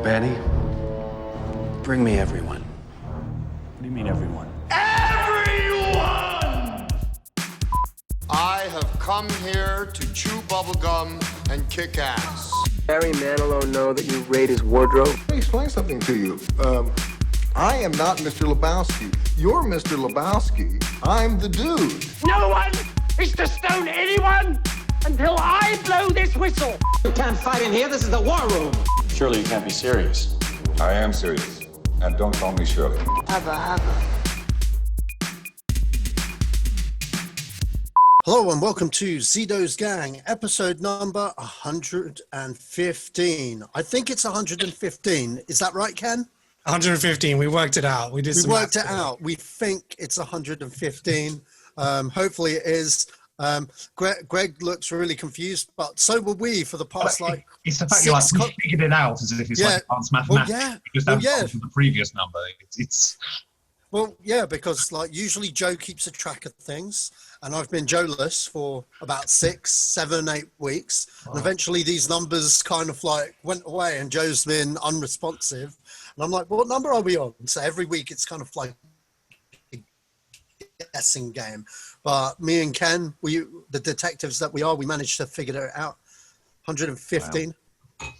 Benny, bring me everyone. What do you mean, everyone? Everyone! I have come here to chew bubblegum and kick ass. Barry Manilow know that you raid his wardrobe? Let me explain something to you. I am not Mr. Lebowski. You're Mr. Lebowski. I'm the dude. No one is to stone anyone until I blow this whistle. You can't fight in here. This is the war room. Surely you can't be serious. I am serious. And don't call me Shirley. Hello and welcome to Zedos Gang, episode number 115. I think it's 115. Is that right, Ken? 115. We worked it out. We worked it out. We think it's 115. Hopefully it is. Greg looks really confused, but so were we for the past it's the fact that we figured it out as if it's advanced mathematics because that's from the previous number. It's well, yeah, because usually Joe keeps a track of things, and I've been Joe-less for about 6, 7, 8 weeks, and eventually these numbers kind of went away, and Joe's been unresponsive, and I'm like, well, what number are we on? So every week it's kind of like a guessing game. But me and Ken, the detectives that we are, we managed to figure it out. 115. Wow.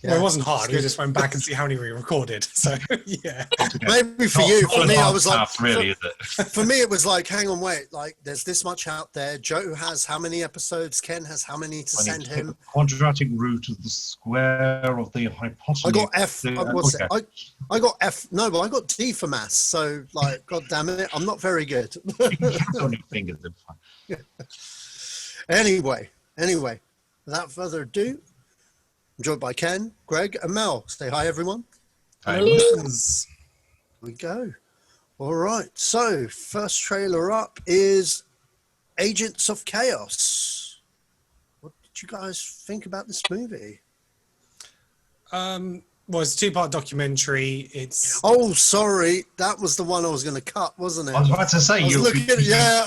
Yeah. Well, it wasn't hard. We just went back and see how many we recorded. So yeah. Maybe for you, for me, I was like, really, is it? For me, it was like, hang on, wait, there's this much out there. Joe has how many episodes? Ken has how many to send him? Quadratic root of the square of the hypotenuse. I got F. I got F. No, but I got D for maths. So God damn it, I'm not very good. You can count on your fingers. Anyway, without further ado, I'm joined by Ken, Greg, and Mel. Say hi, everyone. Hi. Here we go. All right. So, first trailer up is Agents of Chaos. What did you guys think about this movie? Well, it's a 2-part documentary. Oh, sorry. That was the one I was going to cut, wasn't it? I was about to say, I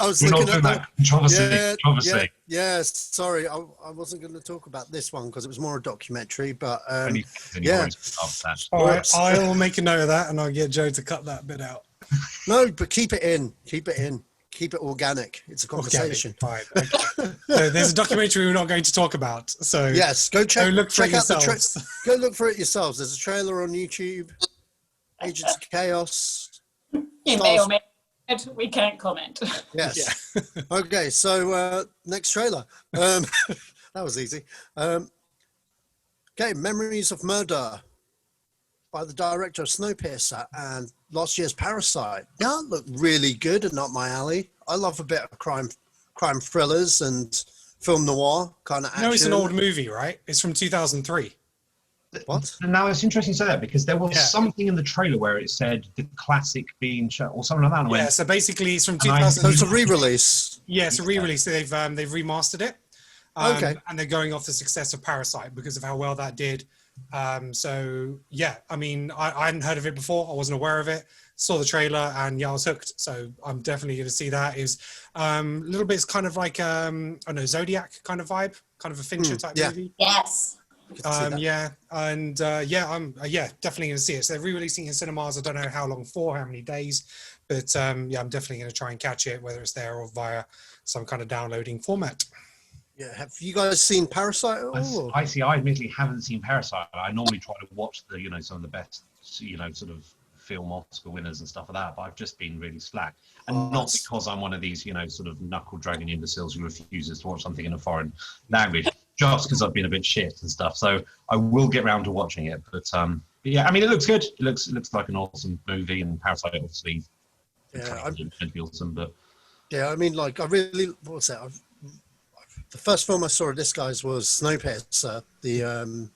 was looking at that controversy. Yeah, sorry. I wasn't going to talk about this one because it was more a documentary, but yeah. All right, I'll make a note of that and I'll get Joe to cut that bit out. No, but keep it in. Keep it organic. It's a conversation. Fine. Okay. So there's a documentary we're not going to talk about. So yes, go look for it yourselves. Go look for it yourselves. There's a trailer on YouTube. Agents of Chaos. You may or may not. We can't comment. Yes. Yeah. Okay. So next trailer. That was easy. Okay, Memories of Murder by the director of Snowpiercer and last year's Parasite. Yeah, it looked really good and not my alley. I love a bit of crime thrillers and film noir kind of action. No, it's an old movie, right? It's from 2003. What? Now, it's interesting you say that because there was something in the trailer where it said the classic being shown or something like that. Yeah, so basically it's from 2003. So it's a re-release. Yeah, it's a re-release. So they've remastered it. Okay. And they're going off the success of Parasite because of how well that did. So yeah, I mean, I hadn't heard of it before. I wasn't aware of it. Saw the trailer and yeah, I was hooked. So I'm definitely going to see that. Is a little bit kind of like I don't know, Zodiac kind of vibe, kind of a Fincher type movie. Yes. Yeah, and I'm definitely going to see it. So they're re-releasing it in cinemas. I don't know how long for, how many days, but yeah, I'm definitely going to try and catch it, whether it's there or via some kind of downloading format. Yeah, have you guys seen Parasite at all? I admittedly haven't seen Parasite. I normally try to watch some of the best, sort of film Oscar winners and stuff like that, but I've just been really slack. And not because I'm one of these, sort of knuckle-dragging imbeciles who refuses to watch something in a foreign language, just because I've been a bit shit and stuff. So I will get around to watching it. But yeah, I mean, it looks good. It looks like an awesome movie, and Parasite obviously should be awesome. But yeah, I mean, I really, what's that? The first film I saw of this guy's was Snowpiercer, the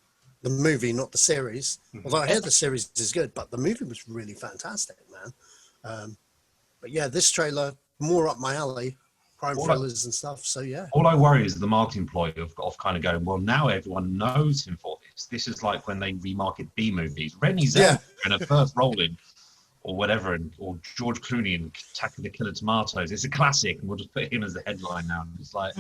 movie, not the series. Although I hear the series is good, but the movie was really fantastic, man. But yeah, this trailer, more up my alley, crime thrillers and stuff. So yeah. All I worry is the marketing ploy of kind of going, well, now everyone knows him for this. This is like when they remarket B movies. Rennie Zellweger in her first role in, or whatever, or George Clooney in Attack of the Killer Tomatoes. It's a classic, and we'll just put him as the headline now. And it's like.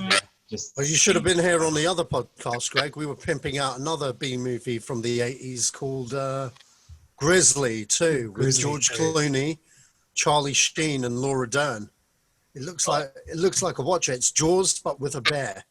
Well, you should have been here on the other podcast, Greg. We were pimping out another B movie from the 80s called Grizzly too, with Grizzly George too. Clooney, Charlie Sheen, and Laura Dern. It looks like a watch. It's Jaws, but with a bear.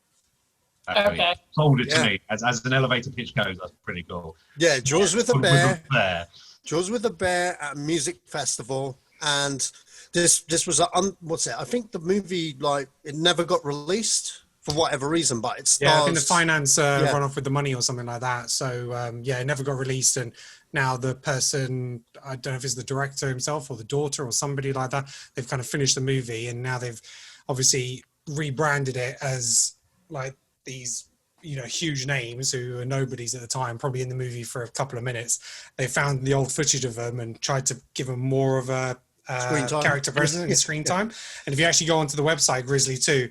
Okay. Sold it to Yeah. me. As an elevator pitch goes, that's pretty cool. Yeah, Jaws with a With bear. a bear. Jaws with a bear at a music festival, and this was what's it? I think the movie it never got released for whatever reason, but it stars. Yeah, I think the finance run off with the money or something like that. So it never got released, and now the person, I don't know if it's the director himself or the daughter or somebody like that, they've kind of finished the movie, and now they've obviously rebranded it as like these huge names who are nobodies at the time, probably in the movie for a couple of minutes. They found the old footage of them and tried to give them more of a character presence and screen time. And if you actually go onto the website Grizzly 2,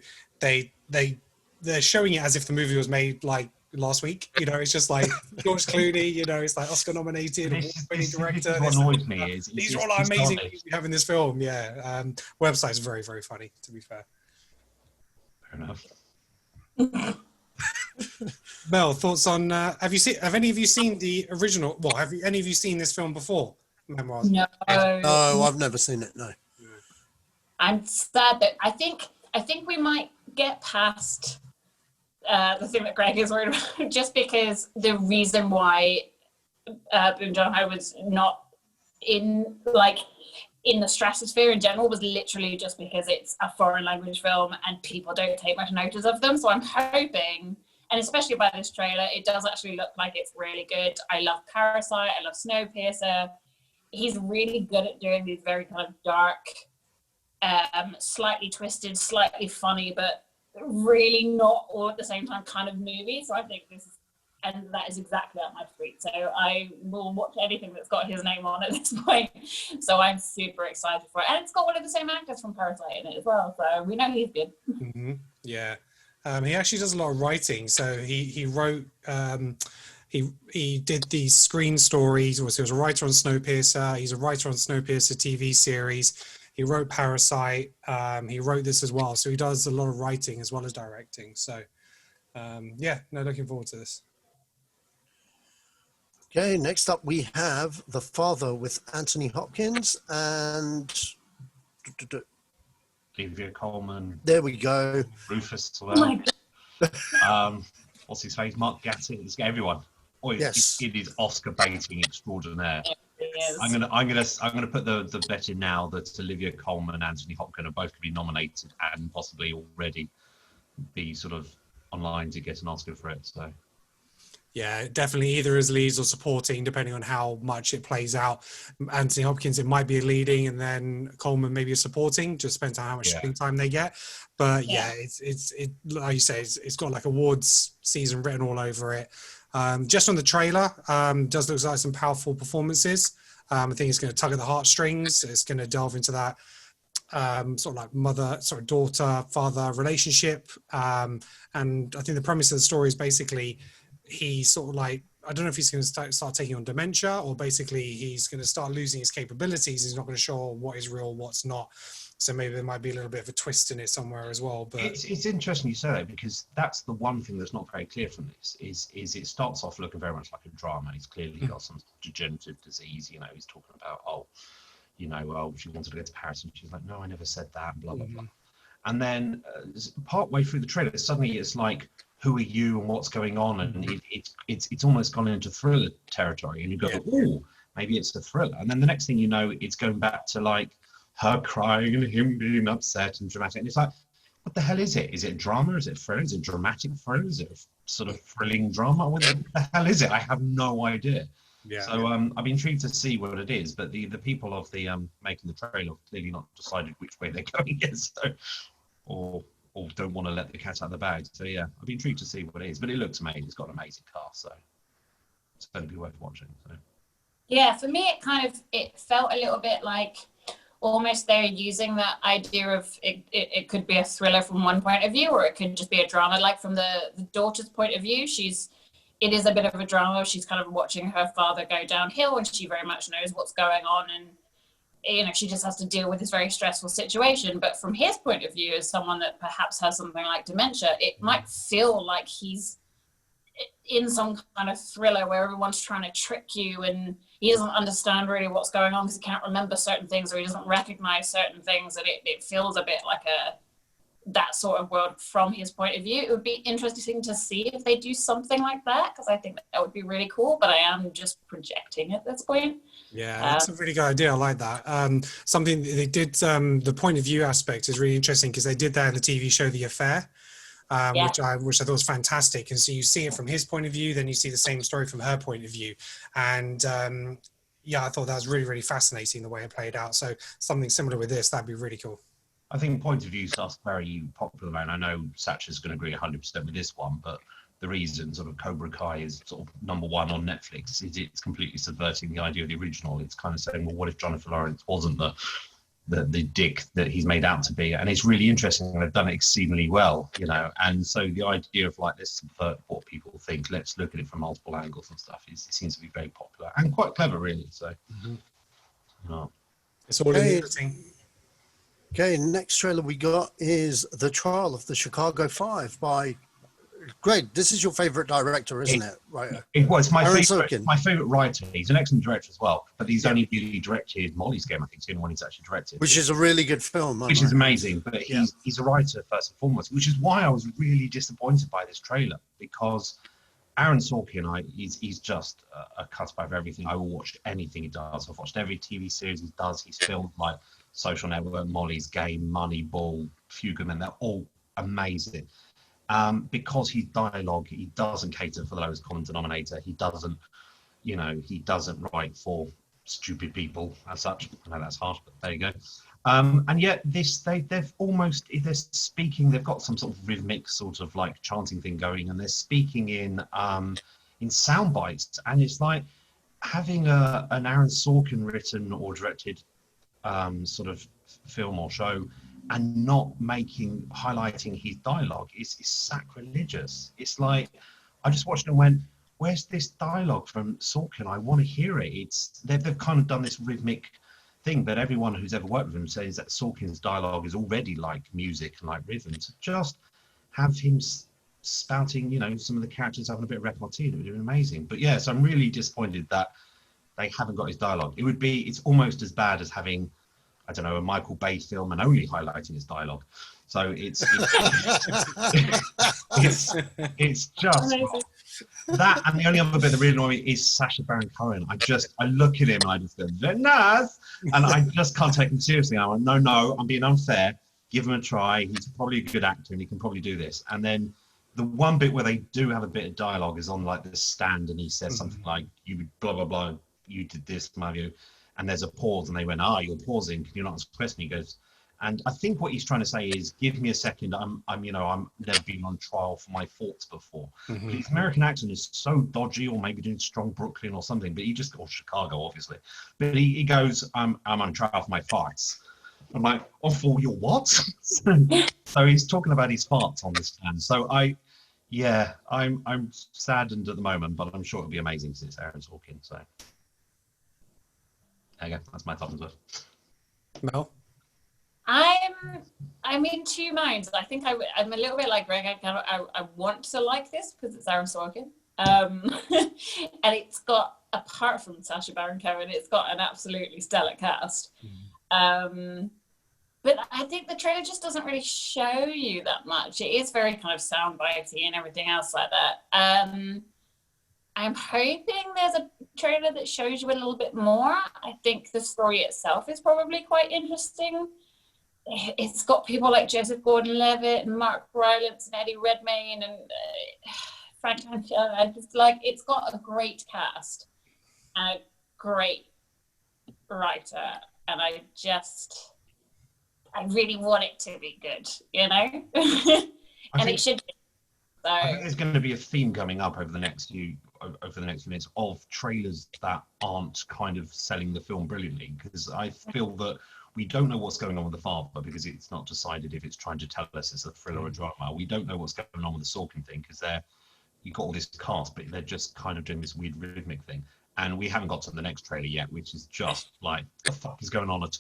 they're showing it as if the movie was made like last week. It's just like George Clooney, it's like Oscar nominated, award-winning director. What annoys me is these are all our amazing things we have in this film. Yeah, website's very, very funny, to be fair. Fair enough. Mel, thoughts on? Have any of you seen the original? Well, have any of you seen this film before? Memoirs. No. No, I've never seen it. No. I'm sad that I think we might get past the thing that Greg is worried about, just because the reason why Boon Joon-ho was not in the stratosphere in general was literally just because it's a foreign language film and people don't take much notice of them. So I'm hoping, and especially by this trailer, it does actually look like it's really good. I love Parasite. I love Snowpiercer. He's really good at doing these very kind of dark, slightly twisted, slightly funny, but really not all at the same time kind of movie. So I think and that is exactly up my street. So I will watch anything that's got his name on at this point. So I'm super excited for it. And it's got one of the same actors from Parasite in it as well. So we know he's good. Mm-hmm. Yeah. He actually does a lot of writing. So he wrote, he did these screen stories. He was a writer on Snowpiercer. He's a writer on Snowpiercer TV series. He wrote Parasite. He wrote this as well. So he does a lot of writing as well as directing. So looking forward to this. Okay, next up we have The Father with Anthony Hopkins and Olivia Colman. There we go. Rufus as Oh my well. What's his face? Mark Gatiss. It's everyone. Oh, Yes. It is Oscar baiting extraordinaire. Yes. I'm gonna put the bet in now that Olivia Colman and Anthony Hopkins are both going to be nominated and possibly already be sort of online to get an Oscar for it. So. Yeah, definitely either as leads or supporting, depending on how much it plays out. Anthony Hopkins, it might be a leading, and then Coleman maybe a supporting. Just depends on how much screen time they get. But it's like you say, it's got like awards season written all over it. Just on the trailer, does look like some powerful performances. I think it's going to tug at the heartstrings. It's going to delve into that sort of like daughter, father relationship. And I think the premise of the story is basically he's sort of like, I don't know if he's going to start taking on dementia, or basically he's going to start losing his capabilities. He's not going to show what is real, what's not. So maybe there might be a little bit of a twist in it somewhere as well. But it's interesting you say that, because that's the one thing that's not very clear from this is it starts off looking very much like a drama. He's clearly got some degenerative disease. He's talking about, she wanted to go to Paris, and she's like, no, I never said that, blah, blah, blah. And then partway through the trailer, suddenly it's like, who are you and what's going on? And it's almost gone into thriller territory. And you go, oh, maybe it's a thriller. And then the next thing you know, it's going back to like her crying and him being upset and dramatic. And it's like, what the hell is it? Is it drama? Is it thriller? Is it dramatic thriller? Is it sort of thrilling drama? What the hell is it? I have no idea. Yeah. So I've been intrigued to see what it is, but the people of the making the trailer have clearly not decided which way they're going yet. So, or don't want to let the cat out of the bag. So yeah, I'd be intrigued to see what it is. But it looks amazing. It's got an amazing cast, so it's going to be worth watching. So. Yeah, for me, it felt a little bit like almost they're using that idea of it could be a thriller from one point of view, or it could just be a drama. Like from the daughter's point of view, it is a bit of a drama. She's kind of watching her father go downhill, and she very much knows what's going on, and she just has to deal with this very stressful situation. But from his point of view, as someone that perhaps has something like dementia, it might feel like he's in some kind of thriller where everyone's trying to trick you, and he doesn't understand really what's going on because he can't remember certain things, or he doesn't recognize certain things, and it feels a bit like that sort of world from his point of view. It would be interesting to see if they do something like that, because I think that would be really cool, but I am just projecting at this point. Yeah, that's a really good idea. I like that. Something they did, the point of view aspect is really interesting because they did that in the TV show The Affair, which I thought was fantastic. And so you see it from his point of view, then you see the same story from her point of view. And yeah, I thought that was really, really fascinating the way it played out. So something similar with this, that'd be really cool. I think point of views are very popular, and I know Sacha's going to agree 100% with this one, but the reason sort of Cobra Kai is sort of #1 on Netflix is it's completely subverting the idea of the original. It's kind of saying, well, what if Jonathan Lawrence wasn't the dick that he's made out to be? And it's really interesting, and they've done it exceedingly well, you know. And so the idea of like, let's subvert what people think, let's look at it from multiple angles and stuff, it seems to be very popular and quite clever, really. So, it's all interesting. Okay, next trailer we got is The Trial of the Chicago 5 by Greg. This is your favorite director, isn't it? Right. It's my favorite writer. He's an excellent director as well, but he's only really directed Molly's Game. I think it's the only one he's actually directed. Which is a really good film. Which is amazing, but he's a writer first and foremost, which is why I was really disappointed by this trailer, because Aaron Sorkin, he's just a cut above everything. I will watch anything he does. I've watched every TV series he does. He's filmed like Social Network, Molly's Game, Moneyball, Fugleman. They're all amazing. Because his dialogue, he doesn't cater for the lowest common denominator. He doesn't write for stupid people as such. I know that's harsh, but there you go. And yet they're speaking, they've got some sort of rhythmic sort of like chanting thing going, and they're speaking in sound bites, and it's like having an Aaron Sorkin written or directed sort of film or show and not highlighting his dialogue is sacrilegious. It's like, I just watched it and went, where's this dialogue from Sorkin? I want to hear it. They've kind of done this rhythmic thing, but everyone who's ever worked with him says that Sorkin's dialogue is already like music and like rhythm. To just have him spouting, some of the characters having a bit of repartee, it would be amazing. But yes, I'm really disappointed that they haven't got his dialogue. It's almost as bad as having, I don't know, a Michael Bay film and only highlighting his dialogue. So it's just that. And the only other bit that really annoys me is Sacha Baron Cohen. I look at him and I just go, very nice. And I just can't take him seriously. I went, no, I'm being unfair. Give him a try. He's probably a good actor and he can probably do this. And then the one bit where they do have a bit of dialogue is on like the stand, and he says something like, you blah, blah, blah, you did this, Mario. And there's a pause, and they went, you're pausing, can you not ask a question? He goes, and I think what he's trying to say is, give me a second, I'm never been on trial for my thoughts before. Mm-hmm. But his American accent is so dodgy, or maybe doing strong Brooklyn or something, but or Chicago, obviously. But he goes, I'm on trial for my farts. I'm like, for your what? So he's talking about his farts on this stand. So I'm saddened at the moment, but I'm sure it'll be amazing since it's Aaron Sorkin, so. There you go. That's my thought as well. Mel? I'm in two minds. I think I'm a little bit like Greg. I want to like this because it's Aaron Sorkin. And it's got, apart from Sacha Baron Cohen, it's got an absolutely stellar cast. But I think the trailer just doesn't really show you that much. It is very kind of soundbitey and everything else like that. I'm hoping there's a trailer that shows you a little bit more. I think the story itself is probably quite interesting. It's got people like Joseph Gordon-Levitt and Mark Rylance and Eddie Redmayne and Frank Langella. I just like, it's got a great cast and a great writer, and I really want it to be good, and it should be. So I think there's going to be a theme coming up over the next few minutes of trailers that aren't kind of selling the film brilliantly, because I feel that we don't know what's going on with The Father because it's not decided if it's trying to tell us it's a thriller or drama. We don't know what's going on with the Sorkin thing because you've got all this cast, but they're just kind of doing this weird rhythmic thing. And we haven't got to the next trailer yet, which is just like, the fuck is going on at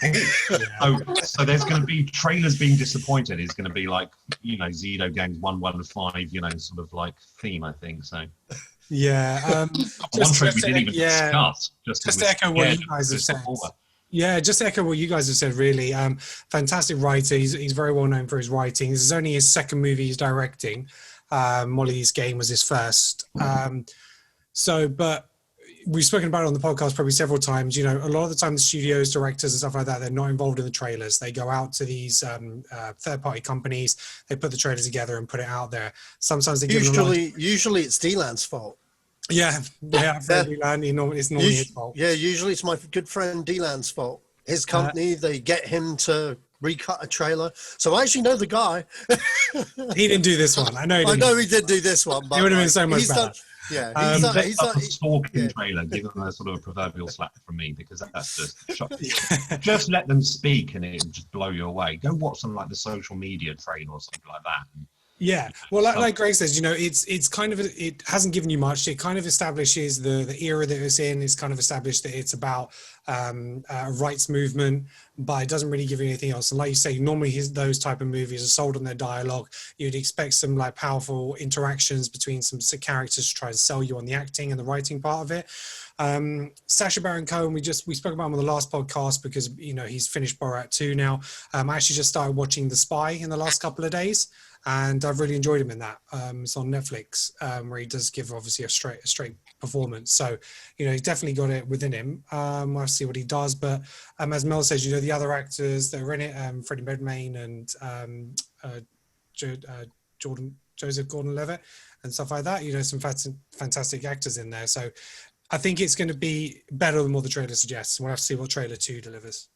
all? So there's going to be trailers being disappointed. It's going to be like, Zedo Gang's 115, sort of like theme, I think. So Yeah. One trailer we didn't even discuss. Just to echo what you guys have said. Yeah, just to echo what you guys have said, really. Fantastic writer. He's very well known for his writing. This is only his second movie he's directing. Molly's Game was his first. But we've spoken about it on the podcast probably several times. You know, a lot of the time the studios, directors and stuff like that, they're not involved in the trailers. They go out to these third-party companies. They put the trailer together and put it out there. Sometimes they give usually it's Dylan's fault. Yeah, Dylan, it's normally his fault. Yeah, usually it's my good friend Dylan's fault. His company, they get him to recut a trailer. So I actually know the guy. He didn't do this one. I know he did do this one, but it would have been so much better. He's a stalking trailer. Give them a sort of a proverbial slap from me, because that's just shocking. Just let them speak and it will just blow you away. Go watch something like the Social Media Train or something like that. Yeah, well, like Greg says, you know, it's kind of, it hasn't given you much. It kind of establishes the era that it's in. It's kind of established that it's about a rights movement, but it doesn't really give you anything else. And like you say, normally those type of movies are sold on their dialogue. You'd expect some like powerful interactions between some characters to try to sell you on the acting and the writing part of it. Sacha Baron Cohen, we spoke about him on the last podcast because, you know, he's finished Borat 2 now. I actually just started watching The Spy in the last couple of days, and I've really enjoyed him in that. It's on Netflix, where he does give obviously a straight performance. So, you know, he's definitely got it within him. I'll see what he does. But as Mel says, you know, the other actors that are in it, Freddie Redmayne and Joseph Gordon-Levitt and stuff like that, you know, some fantastic actors in there. So I think it's going to be better than what the trailer suggests. We'll have to see what trailer 2 delivers.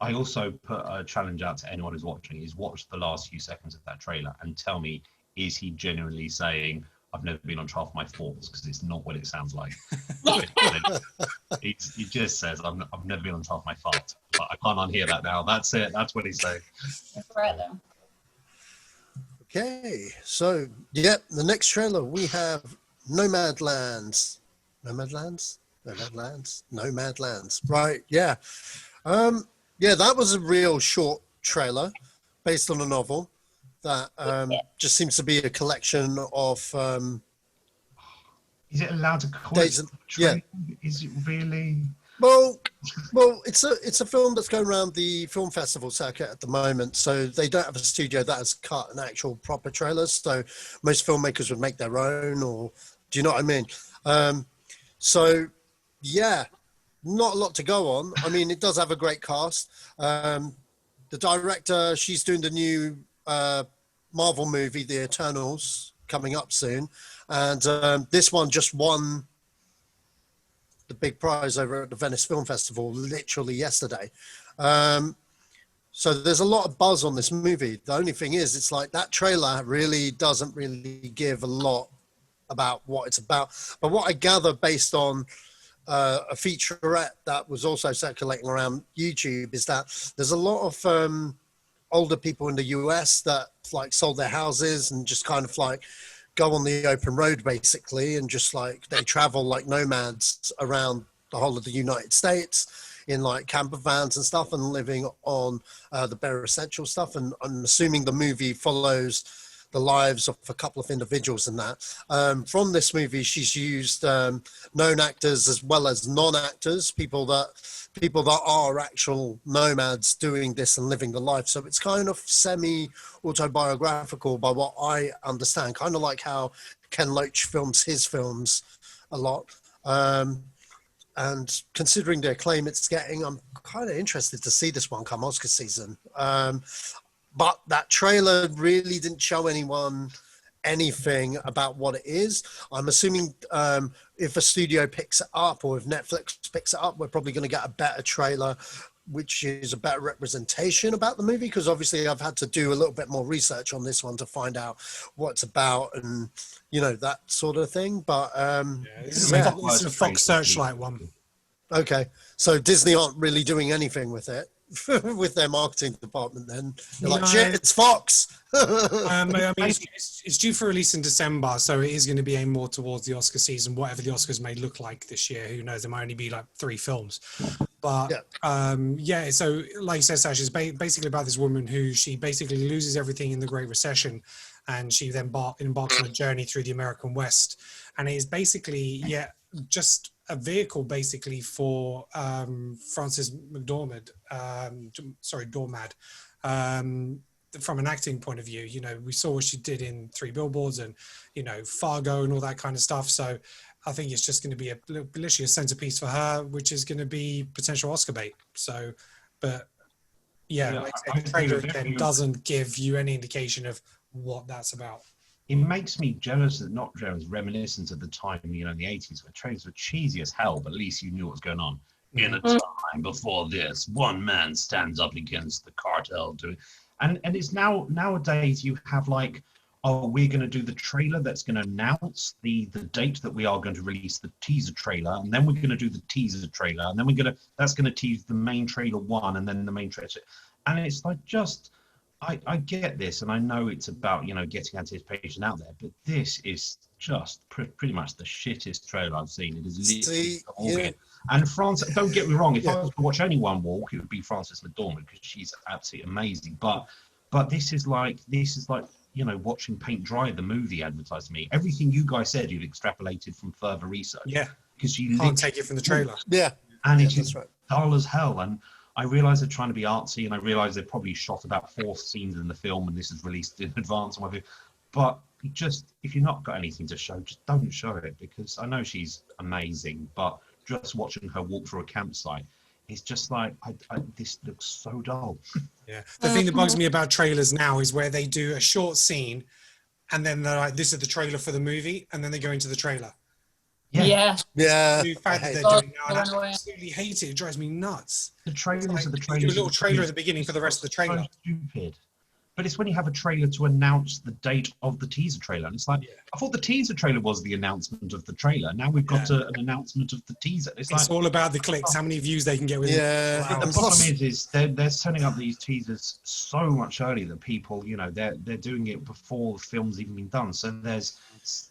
I also put a challenge out to anyone who's watching, is watch the last few seconds of that trailer and tell me, is he genuinely saying, I've never been on trial for my thoughts, because it's not what it sounds like. He just says, I've never been on trial for my farts. But I can't unhear that now. That's it. That's what he's saying. Right then. Okay, so, the next trailer we have Nomadlands. Right, yeah. Yeah, that was a real short trailer based on a novel that just seems to be a collection of... is it allowed to call it? Yeah. Is it really? Well, it's a film that's going around the film festival circuit at the moment, so they don't have a studio that has cut an actual proper trailer, so most filmmakers would make their own, or do you know what I mean? So, yeah, not a lot to go on. I mean, it does have a great cast. The director, she's doing the new Marvel movie, The Eternals, coming up soon. And this one just won the big prize over at the Venice Film Festival literally yesterday. So there's a lot of buzz on this movie. The only thing is, it's like that trailer really doesn't really give a lot about what it's about. But what I gather based on a featurette that was also circulating around YouTube is that there's a lot of older people in the US that like sold their houses and just kind of like go on the open road basically, and just like they travel like nomads around the whole of the United States in like camper vans and stuff, and living on the bare essential stuff. And I'm assuming the movie follows the lives of a couple of individuals in that. From this movie, she's used known actors as well as non-actors, people that are actual nomads doing this and living the life. So it's kind of semi-autobiographical by what I understand, kind of like how Ken Loach films his films a lot. And considering the acclaim it's getting, I'm kind of interested to see this one come Oscar season. But that trailer really didn't show anyone anything about what it is. I'm assuming if a studio picks it up, or if Netflix picks it up, we're probably going to get a better trailer, which is a better representation about the movie, because obviously I've had to do a little bit more research on this one to find out what it's about and, you know, that sort of thing. But it's a Fox Searchlight one. Okay, so Disney aren't really doing anything with it. With their marketing department, then they're like, shit, it's Fox. I mean, it's due for release in December, so it is going to be aimed more towards the Oscar season, whatever the Oscars may look like this year. Who knows? There might only be like 3 films, but so like you said, Sasha, it's basically about this woman who she basically loses everything in the Great Recession, and she then embarks on a journey through the American West, and it is basically just a vehicle basically for Frances McDormand, Dormad, from an acting point of view. You know, we saw what she did in Three Billboards and, you know, Fargo and all that kind of stuff. So I think it's just going to be literally a centerpiece for her, which is going to be potential Oscar bait. So, but like I said, the trailer again doesn't give you any indication of what that's about. It makes me jealous, not jealous, reminiscent of the time, you know, in the 80s where trailers were cheesy as hell, but at least you knew what was going on. In a time before this, one man stands up against the cartel. And it's nowadays you have like, oh, we're going to do the trailer that's going to announce the date that we are going to release the teaser trailer, and then we're going to do the teaser trailer, and then that's going to tease the main trailer one, and then the main trailer. And it's like, just, I get this, and I know it's about, you know, getting anticipation out there, but this is just pretty much the shittest trailer I've seen. It is literally And France, don't get me wrong, if I was to watch anyone walk, it would be Frances McDormand, because she's absolutely amazing. But this is like, you know, watching paint dry, the movie advertised to me. Everything you guys said, you've extrapolated from further research. Yeah. Because you can't take it from the trailer. Yeah. And it's just dull as hell. And I realise they're trying to be artsy, and I realise they've probably shot about 4 scenes in the film, and this is released in advance and whatever. But just, if you've not got anything to show, just don't show it, because I know she's amazing, but just watching her walk through a campsite, it's just like, this looks so dull. Yeah. The thing that bugs me about trailers now is where they do a short scene and then they're like, this is the trailer for the movie, and then they go into the trailer. Yeah. The fact that they're doing that, I absolutely hate it. It drives me nuts. The trailers like, are the trailers. You do a little trailer at the beginning for the rest of the trailer. So stupid. But it's when you have a trailer to announce the date of the teaser trailer. And it's like, I thought the teaser trailer was the announcement of the trailer. Now we've got an announcement of the teaser. It's like, all about the clicks, how many views they can get with it. But the problem is they're setting up these teasers so much earlier that people, you know, they're doing it before the film's even been done. So there's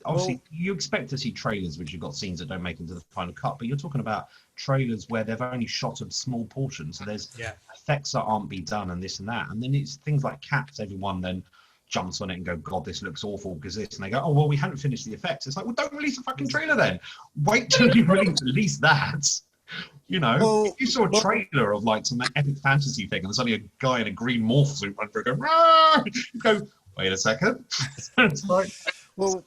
obviously, you expect to see trailers which have got scenes that don't make it into the final cut, but you're talking about trailers where they've only shot a small portion. So there's effects that aren't being done and this and that. And then it's things like Cats, everyone then jumps on it and go, God, this looks awful because this. And they go, oh, well, we hadn't finished the effects. It's like, well, don't release a fucking trailer then. Wait till you release that. You know, if you saw a trailer of like some epic fantasy thing and there's only a guy in a green morph suit running through going, ah! You go, wait a second. It's like, well,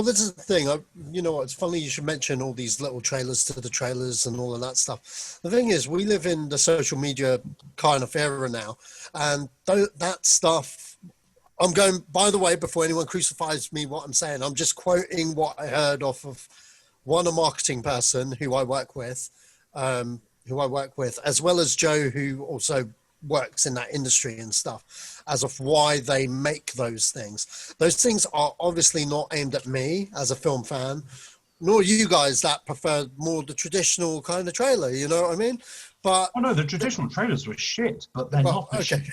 this is the thing. You know what? It's funny you should mention all these little trailers to the trailers and all of that stuff. The thing is, we live in the social media kind of era now, and that stuff. I'm going. By the way, before anyone crucifies me, what I'm saying, I'm just quoting what I heard off of a marketing person who I work with, as well as Joe, who also works in that industry and stuff, as of why they make those things. Those things are obviously not aimed at me as a film fan, nor you guys that prefer more the traditional kind of trailer, you know what I mean? But no, the traditional trailers were shit, but they're not shit.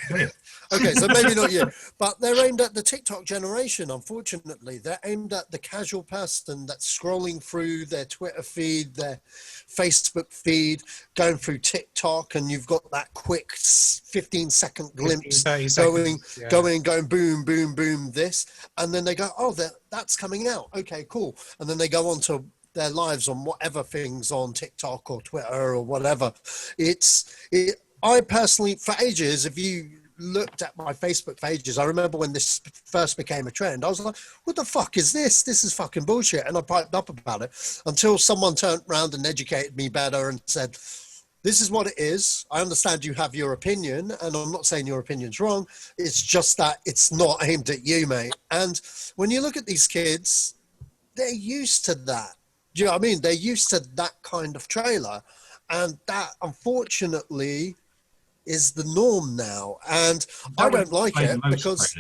Okay, so maybe not you, but they're aimed at the TikTok generation, unfortunately. They're aimed at the casual person that's scrolling through their Twitter feed, their Facebook feed, going through TikTok, and you've got that quick 15-second glimpse going, boom, boom, boom, this. And then they go, oh, that's coming out. Okay, cool. And then they go on to their lives on whatever things on TikTok or Twitter or whatever. I personally, for ages, if you looked at my Facebook pages, I remember when this first became a trend, I was like, what the fuck is this? This is fucking bullshit. And I piped up about it until someone turned around and educated me better and said, this is what it is. I understand you have your opinion, and I'm not saying your opinion's wrong. It's just that it's not aimed at you, mate. And when you look at these kids, they're used to that. Do you know what I mean? They're used to that kind of trailer. And that, unfortunately, is the norm now. And I don't like it because,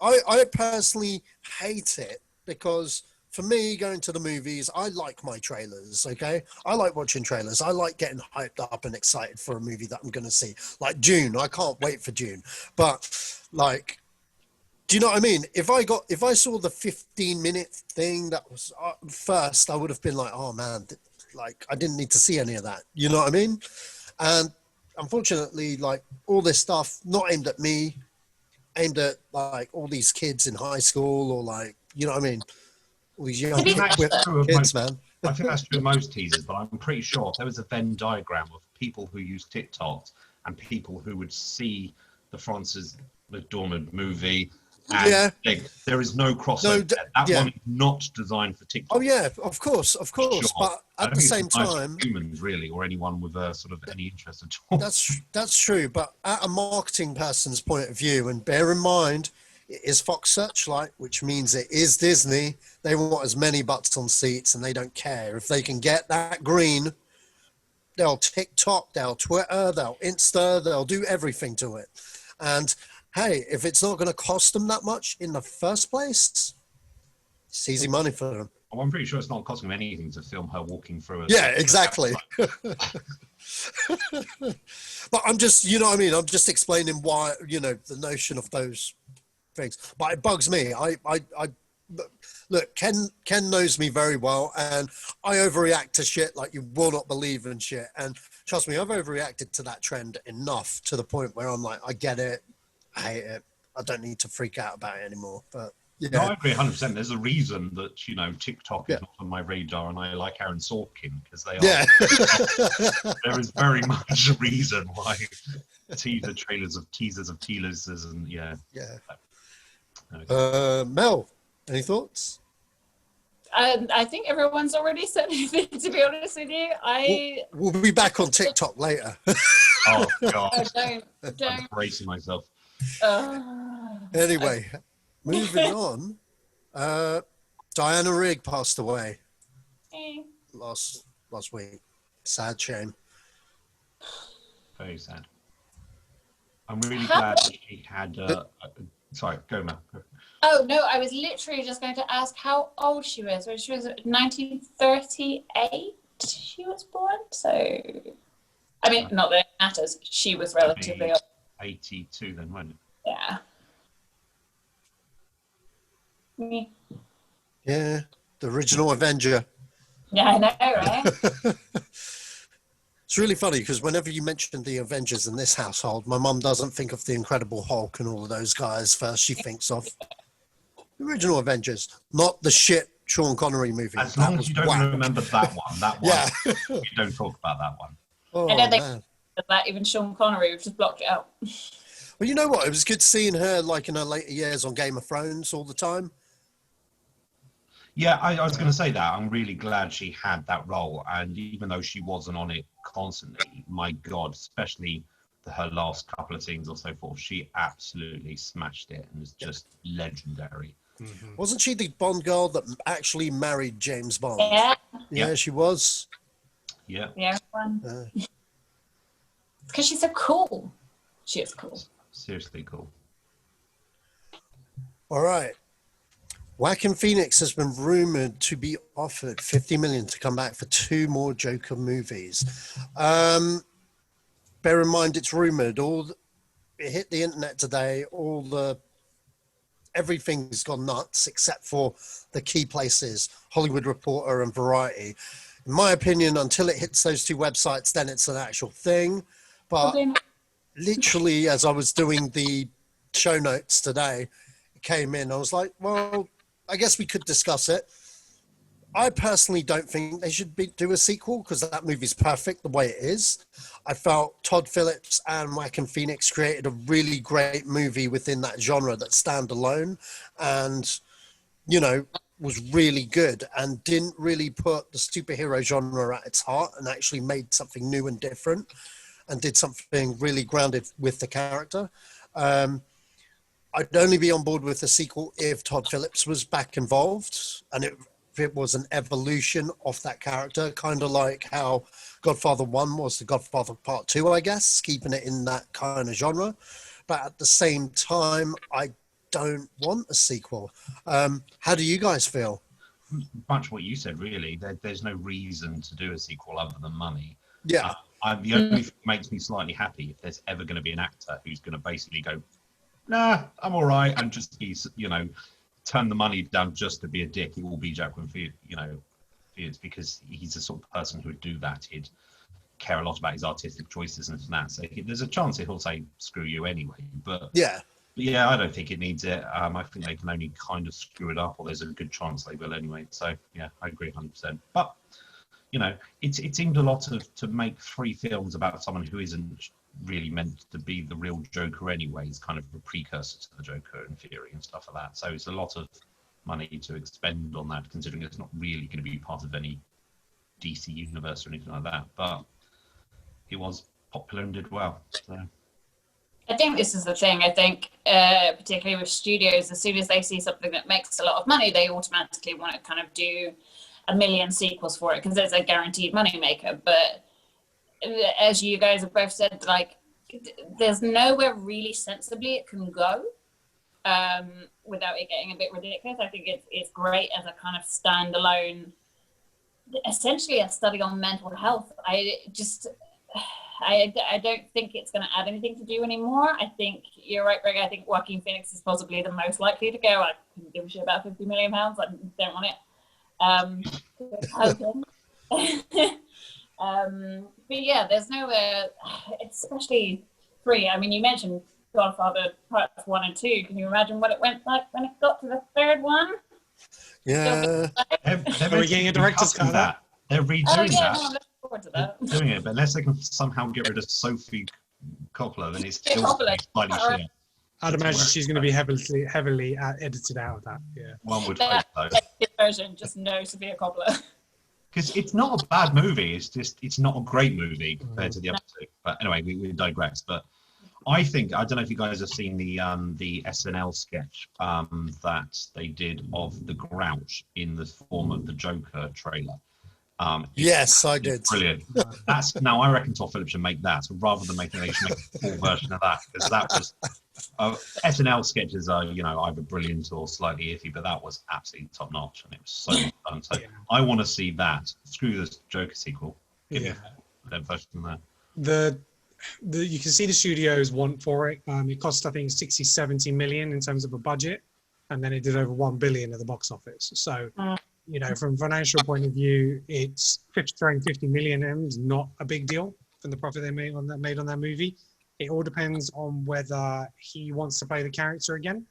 I personally hate it because for me, going to the movies, I like my trailers, okay? I like watching trailers. I like getting hyped up and excited for a movie that I'm going to see. Like Dune, I can't wait for Dune. But, like, do you know what I mean? If I saw the 15-minute thing that was first, I would have been like, oh man, like I didn't need to see any of that. You know what I mean? And unfortunately, like all this stuff, not aimed at me, aimed at like all these kids in high school or like, you know what I mean? All these young kids, man. I think that's true of most teasers, but I'm pretty sure if there was a Venn diagram of people who use TikToks and people who would see the Frances McDormand movie, and there is no crossover. That one is not designed for TikTok. Oh yeah, of course. Sure. But at the same time, humans really, or anyone with a sort of any interest at all. That's true. But at a marketing person's point of view, and bear in mind, it is Fox Searchlight, which means it is Disney. They want as many butts on seats, and they don't care if they can get that green. They'll TikTok, they'll Twitter, they'll Insta, they'll do everything to it. And hey, if it's not going to cost them that much in the first place, it's easy money for them. Well, I'm pretty sure it's not costing them anything to film her walking through. Exactly. But I'm just, you know what I mean? I'm just explaining why, you know, the notion of those things. But it bugs me. Look, Ken knows me very well, and I overreact to shit like you will not believe in shit. And trust me, I've overreacted to that trend enough to the point where I'm like, I get it. I hate it. I don't need to freak out about it anymore. But yeah, no, I agree 100%. There's a reason that, you know, TikTok is not on my radar, and I like Aaron Sorkin because they are. Yeah. There is very much a reason why teasers of teasers and yeah. Mel, any thoughts? I think everyone's already said anything, to be honest with you. We'll be back on TikTok later. Oh God! Don't. I'm bracing myself. Anyway, moving on. Diana Rigg passed away last week. Sad shame. Very sad. I'm really glad that she had. Sorry, go, Mel. Oh no, I was literally just going to ask how old she was. When she was 1938, she was born. So, I mean, not that it matters. She was relatively old. 82 then, wasn't it? Yeah. Me. Yeah, the original Avenger. Yeah, I know, right? It's really funny because whenever you mention the Avengers in this household, my mum doesn't think of the Incredible Hulk and all of those guys first. She thinks of the original Avengers, not the shit Sean Connery movie. As long as you don't remember that one, yeah. You don't talk about that one. Oh, I don't think man. that even Sean Connery, we've just blocked it out. Well, you know what? It was good seeing her like in her later years on Game of Thrones all the time. Yeah, I was going to say that. I'm really glad she had that role. And even though she wasn't on it constantly, my God, especially her last couple of scenes or so forth, she absolutely smashed it and is just legendary. Mm-hmm. Wasn't she the Bond girl that actually married James Bond? Yeah, she was. Yeah. Because she's so cool. She is cool. Seriously cool. All right. Joaquin Phoenix has been rumored to be offered $50 million to come back for 2 more Joker movies. Bear in mind, it's rumored. It hit the internet today. Everything's gone nuts except for the key places, Hollywood Reporter and Variety. In my opinion, until it hits those 2 websites, then it's an actual thing. But literally, as I was doing the show notes today, it came in. I was like, well, I guess we could discuss it. I personally don't think they should do a sequel because that movie's perfect the way it is. I felt Todd Phillips and Joaquin Phoenix created a really great movie within that genre that stand alone and, you know, was really good and didn't really put the superhero genre at its heart and actually made something new and different and did something really grounded with the character. I'd only be on board with the sequel if Todd Phillips was back involved and if it was an evolution of that character, kind of like how Godfather 1 was the Godfather Part 2, I guess, keeping it in that kind of genre. But at the same time, I don't want a sequel. How do you guys feel? Much what you said, really. There's no reason to do a sequel other than money. Yeah. The only thing that makes me slightly happy if there's ever going to be an actor who's going to basically go, nah, I'm all right, and just be, you know, turn the money down just to be a dick. It will be Joaquin Phoenix, because he's the sort of person who would do that. He'd care a lot about his artistic choices and that. So there's a chance he'll say screw you anyway. But yeah, But yeah, I don't think it needs it. I think they can only kind of screw it up, or there's a good chance they will anyway. So yeah, I agree 100%. But you know, it seemed a lot to make 3 films about someone who isn't really meant to be the real Joker anyway. He's kind of a precursor to the Joker in theory and stuff like that. So it's a lot of money to expend on that, considering it's not really going to be part of any DC universe or anything like that. But it was popular and did well. So. I think this is the thing. I think, particularly with studios, as soon as they see something that makes a lot of money, they automatically want to kind of do a million sequels for it because it's a guaranteed moneymaker. But as you guys have both said, like, there's nowhere really sensibly it can go without it getting a bit ridiculous. I think it's great as a kind of standalone, essentially a study on mental health. I don't think it's going to add anything to do anymore. I think you're right, Greg. I think Joaquin Phoenix is possibly the most likely to go. I couldn't give a shit about £50 million. I don't want it. But yeah, there's nowhere, especially 3. I mean, you mentioned Godfather Parts 1 and 2. Can you imagine what it went like when it got to the 3rd one? Yeah. Are we getting a director's cut of that? They're redoing that. No, I'm looking forward to that. Doing it, but unless they can somehow get rid of Sophie Coppola, then it's still slightly shit. I'd imagine she's going to be heavily edited out of that. Yeah. One would hope so. Version, just no Sophia Coppola. Because it's not a bad movie. It's just it's not a great movie compared to the other 2. But anyway, we digress. But I think I don't know if you guys have seen the SNL sketch that they did of the Grouch in the form of the Joker trailer. Yes, I did. Brilliant. That's now I reckon Todd Phillips should make that. So rather than making, they should make a full version of that, because that was SNL sketches are either brilliant or slightly iffy, but that was absolutely top notch and it was so fun. So I want to see that. Screw this Joker sequel. Give me that version there. You can see the studios want for it. It cost, I think, 60-70 million in terms of a budget, and then it did over 1 billion at the box office. So. From a financial point of view, it's throwing 50 million in is not a big deal from the profit they made on that movie. It all depends on whether he wants to play the character again.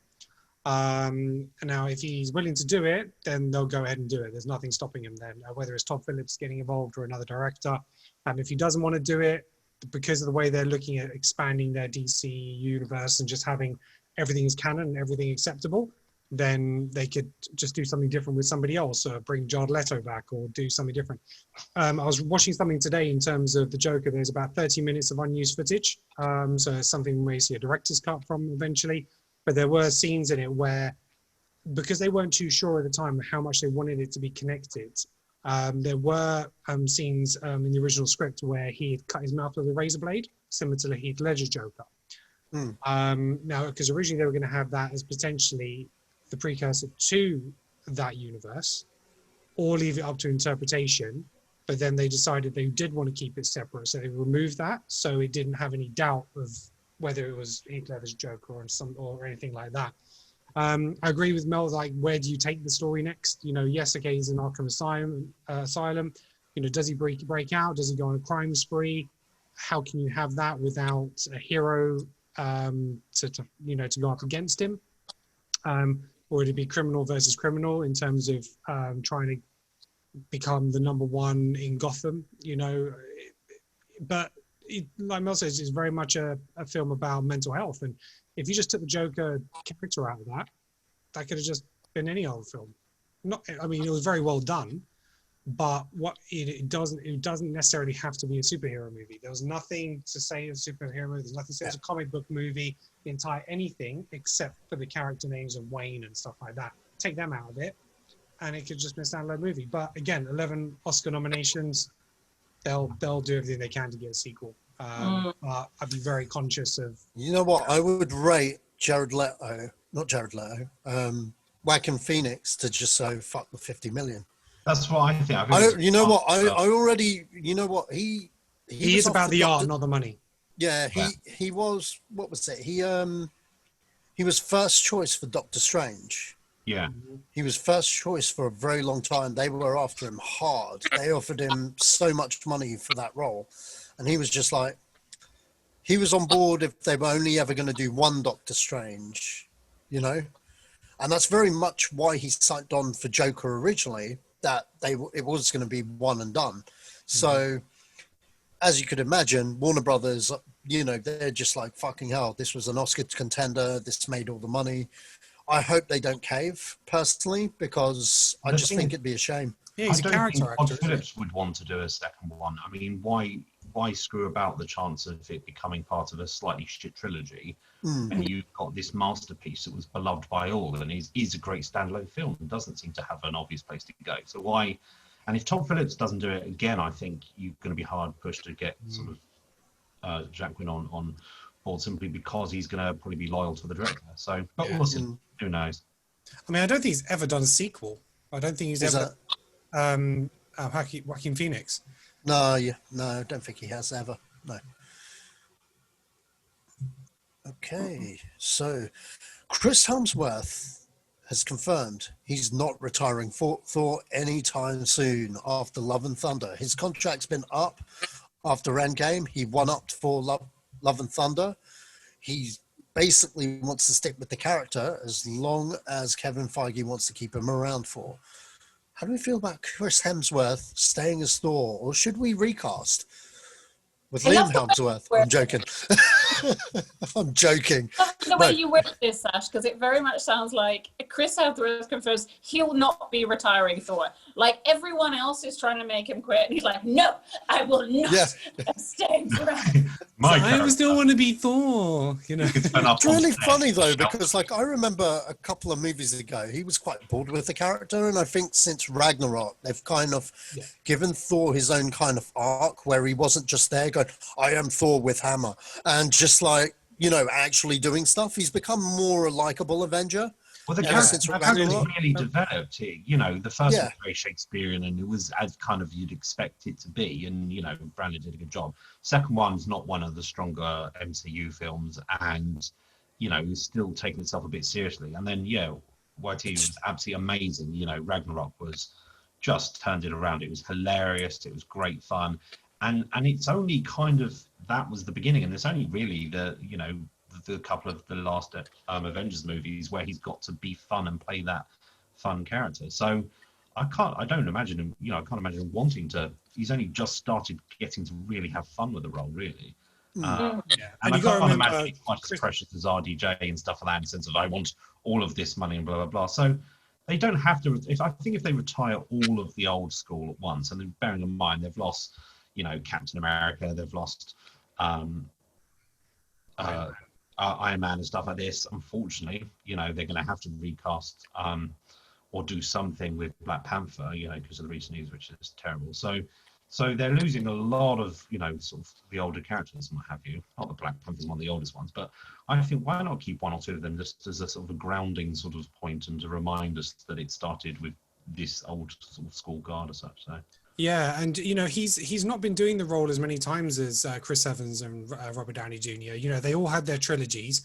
Now, if he's willing to do it, then they'll go ahead and do it. There's nothing stopping him then, whether it's Todd Phillips getting involved or another director. If he doesn't want to do it, because of the way they're looking at expanding their DC universe and just having everything as canon and everything acceptable, then they could just do something different with somebody else, or bring Jared Leto back, or do something different. I was watching something today in terms of the Joker. There's about 30 minutes of unused footage. So it's something we may see a director's cut from eventually. But there were scenes in it where, because they weren't too sure at the time how much they wanted it to be connected, there were scenes in the original script where he had cut his mouth with a razor blade, similar to the Heath Ledger Joker. Now, because originally they were going to have that as potentially the precursor to that universe, or leave it up to interpretation, but then they decided they did want to keep it separate, so they removed that, so it didn't have any doubt of whether it was Heath Ledger's Joker or anything like that. I agree with Mel, like, where do you take the story next? Yes, okay, he's in Arkham Asylum. Does he break out? Does he go on a crime spree? How can you have that without a hero to go up against him? Or would it be criminal versus criminal in terms of trying to become the number 1 in Gotham? But like Mel says, it's very much a film about mental health. And if you just took the Joker character out of that could have just been any other film. It was very well done, but it doesn't necessarily have to be a superhero movie. There was nothing to say it's a superhero movie. There's nothing to say it's a comic book movie. The entire anything except for the character names of Wayne and stuff like that. Take them out of it, and it could just be a standalone movie. But again, 11 Oscar nominations. They'll do everything they can to get a sequel. I'd be very conscious of. You know what? I would rate Joaquin Phoenix to just say fuck the 50 million. That's what I think. He is about the art, not the money. Yeah, he was. What was it? He was first choice for Doctor Strange. Yeah. He was first choice for a very long time. They were after him hard. They offered him so much money for that role, and he was just like, he was on board if they were only ever going to do one Doctor Strange, you know, and that's very much why he signed on for Joker originally. That it was going to be one and done. So, as you could imagine, Warner Brothers, you know, they're just like, fucking hell, this was an Oscar contender. This made all the money. I hope they don't cave, personally, because I just think it'd be a shame. Yeah, he's a character actor. Todd Phillips would want to do a second one. I mean, why screw about the chance of it becoming part of a slightly shit trilogy? And you've got this masterpiece that was beloved by all, and is a great standalone film. It doesn't seem to have an obvious place to go. So why? And if Todd Phillips doesn't do it again, I think you're going to be hard pushed to get sort of Jacqueline on board, simply because he's going to probably be loyal to the director. So, but we'll see. Who knows? I mean, I don't think he's ever done a sequel. I don't think he's ever. Joaquin Phoenix. No, I don't think he has ever. No. Okay, so Chris Hemsworth has confirmed he's not retiring for Thor anytime soon after Love and Thunder. His contract's been up after Endgame. He won up for Love and Thunder. He basically wants to stick with the character as long as Kevin Feige wants to keep him around for. How do we feel about Chris Hemsworth staying as Thor, or should we recast with Liam Hemsworth? I'm joking. I'm joking. The way you word this, Sash, because it very much sounds like Chris Hemsworth confirms he'll not be retiring Thor. Like everyone else is trying to make him quit, and he's like, "No, I will not. I'm staying forever." I still want to be Thor. You know, it's really funny though, because like I remember a couple of movies ago, he was quite bored with the character, and I think since Ragnarok, they've kind of given Thor his own kind of arc where he wasn't just there going, "I am Thor with hammer," and just like, you know, actually doing stuff. He's become more a likable Avenger. Well, the character really developed. You know, the first was very Shakespearean, and it was as kind of you'd expect it to be. And you know, Bradley did a good job. Second one's not one of the stronger MCU films, and you know, it's still taking itself a bit seriously. And then YT was absolutely amazing. You know, Ragnarok was just turned it around. It was hilarious. It was great fun, and it's only kind of that was the beginning, and it's only really the couple of the last Avengers movies where he's got to be fun and play that fun character. So I can't imagine him, I can't imagine him wanting to. He's only just started getting to really have fun with the role, really. And I can't imagine it's quite as precious as RDJ and stuff like that, in the sense of I want all of this money and blah, blah, blah. So they don't have to, I think if they retire all of the old school at once, and then bearing in mind they've lost, Captain America, they've lost Iron Man and stuff like this. Unfortunately, they're going to have to recast or do something with Black Panther, because of the recent news, which is terrible. So they're losing a lot of, sort of the older characters and what have you. Not that Black Panther's one of the oldest ones, but I think why not keep one or two of them just as a sort of a grounding sort of point and to remind us that it started with this old sort of school guard or such. So. Yeah, and he's not been doing the role as many times as Chris Evans and Robert Downey Jr. They all had their trilogies,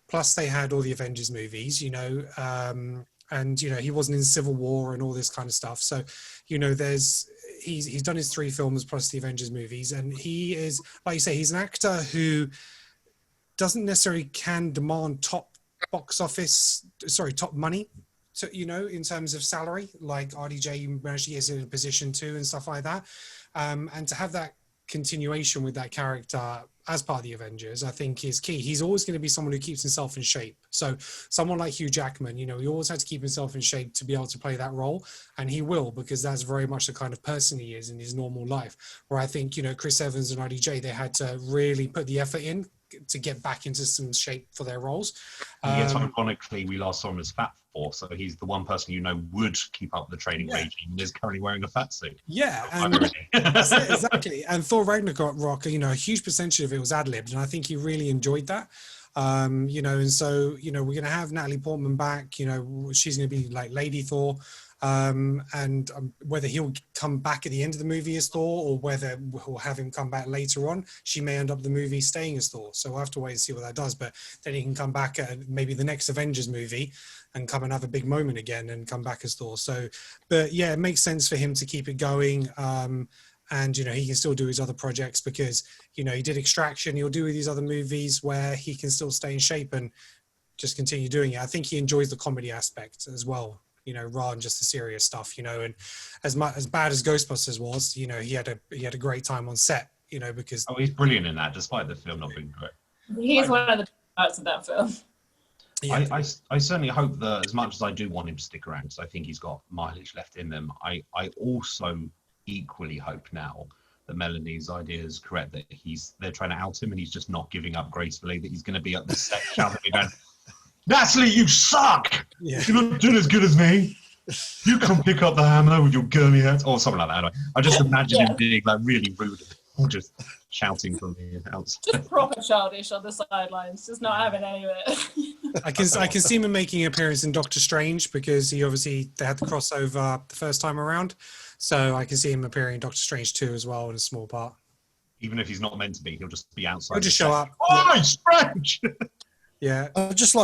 plus they had all the Avengers movies. And he wasn't in Civil War and all this kind of stuff. So, he's done his 3 films plus the Avengers movies, and he is, like you say, he's an actor who doesn't necessarily can demand top money. To, in terms of salary, like RDJ managed to get in a position to and stuff like that. And to have that continuation with that character as part of the Avengers, I think is key. He's always going to be someone who keeps himself in shape. So someone like Hugh Jackman, he always had to keep himself in shape to be able to play that role. And he will, because that's very much the kind of person he is in his normal life. Where I think, Chris Evans and RDJ, they had to really put the effort in to get back into some shape for their roles. Yes, ironically, we last saw him as Fat Thor, so he's the one person would keep up the training regime and is currently wearing a fat suit. Yeah, and that's it, exactly. And Thor Ragnarok, a huge percentage of it was ad-libbed, and I think he really enjoyed that. And so, we're going to have Natalie Portman back. She's going to be like Lady Thor. And whether he'll come back at the end of the movie as Thor, or whether we'll have him come back later on, she may end up the movie staying as Thor. So we'll have to wait and see what that does. But then he can come back at maybe the next Avengers movie and come and have a big moment again and come back as Thor. So, but yeah, it makes sense for him to keep it going. and he can still do his other projects because he did Extraction. He'll do these other movies where he can still stay in shape and just continue doing it. I think he enjoys the comedy aspect as well, rather than just the serious stuff. And as bad as Ghostbusters was, he had a great time on set. Because he's brilliant in that, despite the film not being great. He's one of the parts of that film. Yeah. I certainly hope that, as much as I do want him to stick around, because I think he's got mileage left in them, I also equally hope now that Melanie's idea is correct, that they're trying to out him and he's just not giving up gracefully, that he's going to be at the set shouting going, Natalie, you suck! Yeah. You're not doing as good as me. You can't pick up the hammer with your girly hat, or something like that. Anyway, I just imagine him being like really rude and just shouting from the outside. Just proper childish on the sidelines, just not having any of it. I can see him making an appearance in Doctor Strange because they had the crossover the first time around. So I can see him appearing in Doctor Strange 2 as well in a small part. Even if he's not meant to be, he'll just be outside. He'll just show up. Oh, it's Strange! Yeah. I just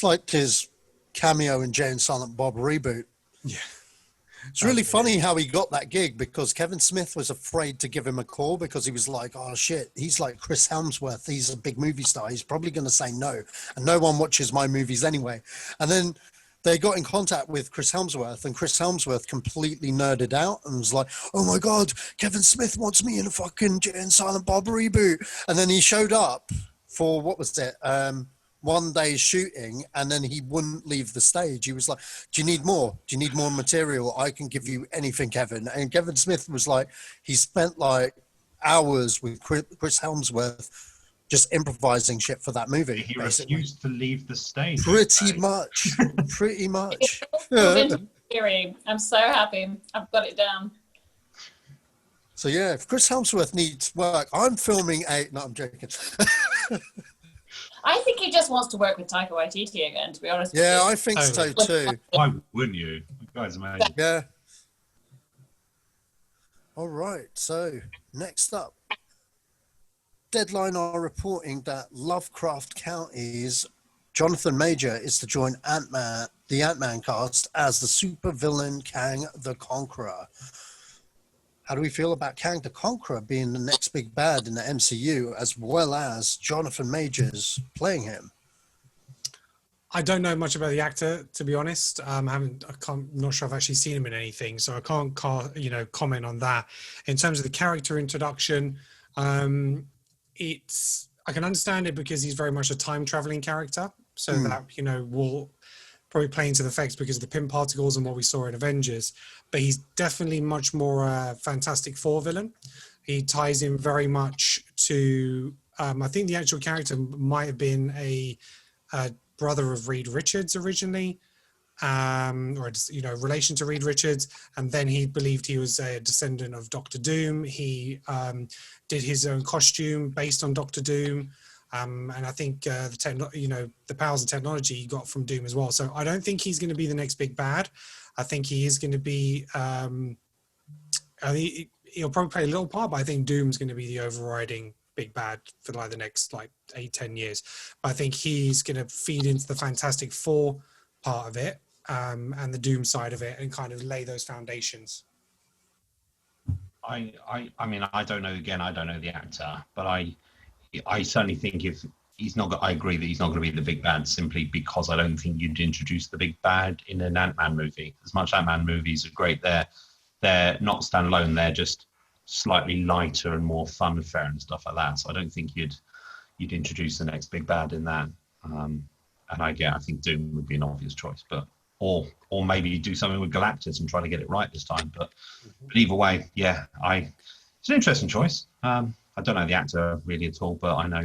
liked his cameo in Jay and Silent Bob reboot. Yeah. It's really funny how he got that gig because Kevin Smith was afraid to give him a call because he was like, oh shit, he's like Chris Hemsworth. He's a big movie star. He's probably going to say no. And no one watches my movies anyway. And then they got in contact with Chris Hemsworth and Chris Hemsworth completely nerded out and was like, oh my God, Kevin Smith wants me in a fucking Jay and Silent Bob reboot. And then he showed up for, what was it? 1 day shooting, and then he wouldn't leave the stage. He was like, do you need more? Do you need more material? I can give you anything, Kevin. And Kevin Smith was like, he spent like hours with Chris Hemsworth just improvising shit for that movie. He refused to leave the stage. Pretty much. I'm so happy. I've got it down. So yeah, if Chris Hemsworth needs work, I'm filming no, I'm joking. I think he just wants to work with Taika Waititi again, to be honest. Yeah, I think so too. Why wouldn't you? You guys are amazing. Yeah. All right. So next up, Deadline are reporting that Lovecraft County's Jonathan Major is to join the Ant-Man cast as the supervillain Kang the Conqueror. How do we feel about Kang the Conqueror being the next big bad in the MCU, as well as Jonathan Majors playing him? I don't know much about the actor, to be honest. I'm not sure I've actually seen him in anything, so I can't comment on that. In terms of the character introduction, I can understand it because he's very much a time traveling character, so that will probably play into the effects because of the pin particles and what we saw in Avengers. But he's definitely much more a Fantastic Four villain. He ties in very much to, I think the actual character might have been a brother of Reed Richards originally, or relation to Reed Richards, and then he believed he was a descendant of Doctor Doom. He did his own costume based on Doctor Doom. And I think the powers and technology he got from Doom as well. So I don't think he's going to be the next big bad. I think he is going to be. He'll probably play a little part, but I think Doom's going to be the overriding big bad for like the next 8-10 years. But I think he's going to feed into the Fantastic Four part of it and the Doom side of it, and kind of lay those foundations. I mean, I don't know. Again, I don't know the actor, but I certainly think if he's not, I agree that he's not going to be the big bad simply because I don't think you'd introduce the big bad in an Ant-Man movie. As much Ant-Man movies are great, they're not standalone. They're just slightly lighter and more fun affair and stuff like that. So I don't think you'd introduce the next big bad in that. And I think Doom would be an obvious choice, but or maybe do something with Galactus and try to get it right this time. But either way, yeah, it's an interesting choice. I don't know the actor really at all, but I know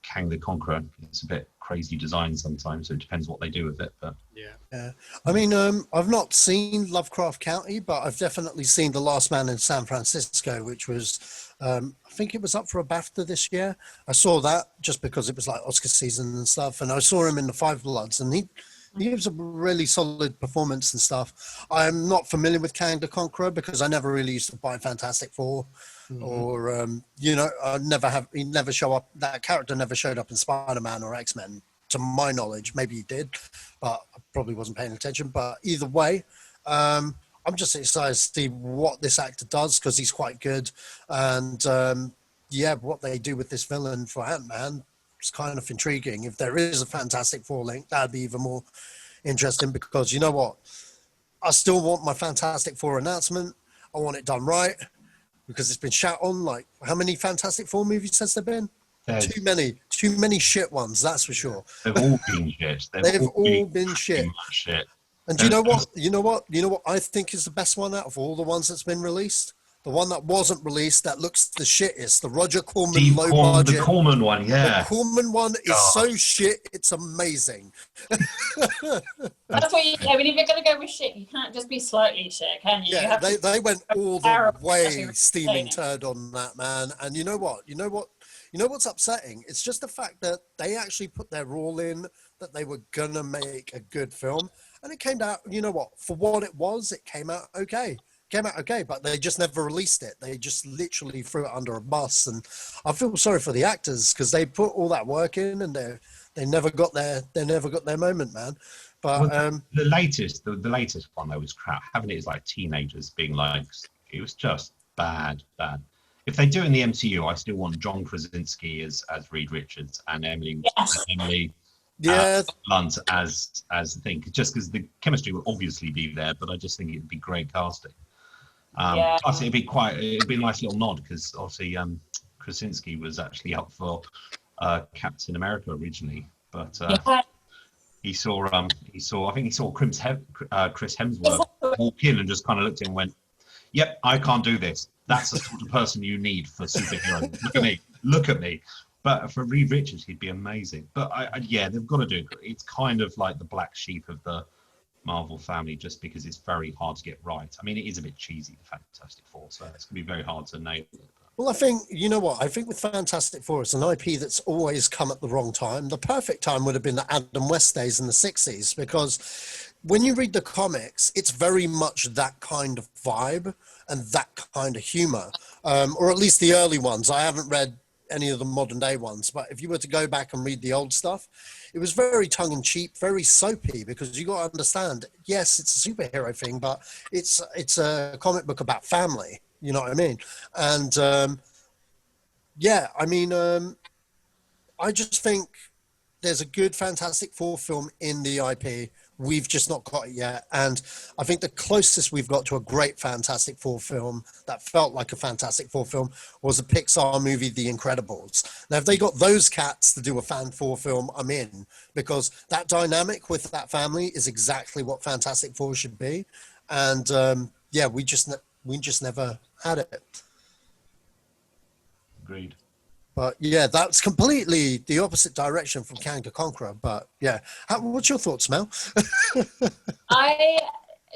Kang the Conqueror. It's a bit crazy design sometimes, so it depends what they do with it. But yeah. I mean, I've not seen Lovecraft County, but I've definitely seen The Last Man in San Francisco, which was, I think it was up for a BAFTA this year. I saw that just because it was like Oscar season and stuff, and I saw him in The Five Bloods, and he gives a really solid performance and stuff. I'm not familiar with Kang the Conqueror because I never really used to buy Fantastic Four. Or he never show up. That character never showed up in Spider-Man or X-Men, to my knowledge. Maybe he did, but I probably wasn't paying attention. But either way, I'm just excited to see what this actor does because he's quite good, and what they do with this villain for Ant-Man is kind of intriguing. If there is a Fantastic Four link, that'd be even more interesting because you know what? I still want my Fantastic Four announcement. I want it done right because it's been shat on. Like, how many Fantastic Four movies has there been? Too many shit ones, that's for sure. They've all been shit. They've all been shit. And do you know what? You know what I think is the best one out of all the ones that's been released? The one that wasn't released that looks the shittest, the Roger Corman budget. The Corman one, yeah. The Corman one is so shit, it's amazing. That's what I mean, if you're going to go with shit, you can't just be slightly shit, can you? Yeah, they went all the way steaming turd on that, man. And you know what? You know what's upsetting? It's just the fact that they actually put their all in, that they were going to make a good film. And it came out, you know what? For what it was, it came out okay. But they just never released it. They just literally threw it under a bus. And I feel sorry for the actors because they put all that work in and they never got their moment, man. But the latest one though was crap. Having it as like teenagers being like, it was just bad. If they do it in the MCU, I still want John Krasinski as Reed Richards and Emily Blunt as the thing, just because the chemistry will obviously be there. But I just think it'd be great casting. Plus, it'd be a nice little nod because obviously Krasinski was actually up for Captain America originally, but he saw I think he saw Chris Hemsworth walk in and just kind of looked at him and went, "Yep, I can't do this. That's the sort of person you need for superheroes. Look at me." But for Reed Richards, he'd be amazing. But they've got to do it. It's kind of like the black sheep of the Marvel family, just because it's very hard to get right. I mean, it is a bit cheesy, the Fantastic Four, so it's going to be very hard to nail it. Well, I think, you know what? I think with Fantastic Four, it's an IP that's always come at the wrong time. The perfect time would have been the Adam West days in the 60s, because when you read the comics, it's very much that kind of vibe and that kind of humor, or at least the early ones. I haven't read any of the modern day ones, but if you were to go back and read the old stuff, it was very tongue-in-cheek, very soapy, because you got to understand, yes, it's a superhero thing, but it's a comic book about family, you know what I mean? And I just think there's a good Fantastic Four film in the IP. We've just not got it yet. And I think the closest we've got to a great Fantastic Four film that felt like a Fantastic Four film was a Pixar movie, The Incredibles. Now, if they got those cats to do a Fan Four film, I'm in, because that dynamic with that family is exactly what Fantastic Four should be. And we just never had it. Agreed. But yeah, that's completely the opposite direction from Kang to Conqueror. But yeah, what's your thoughts, Mel? I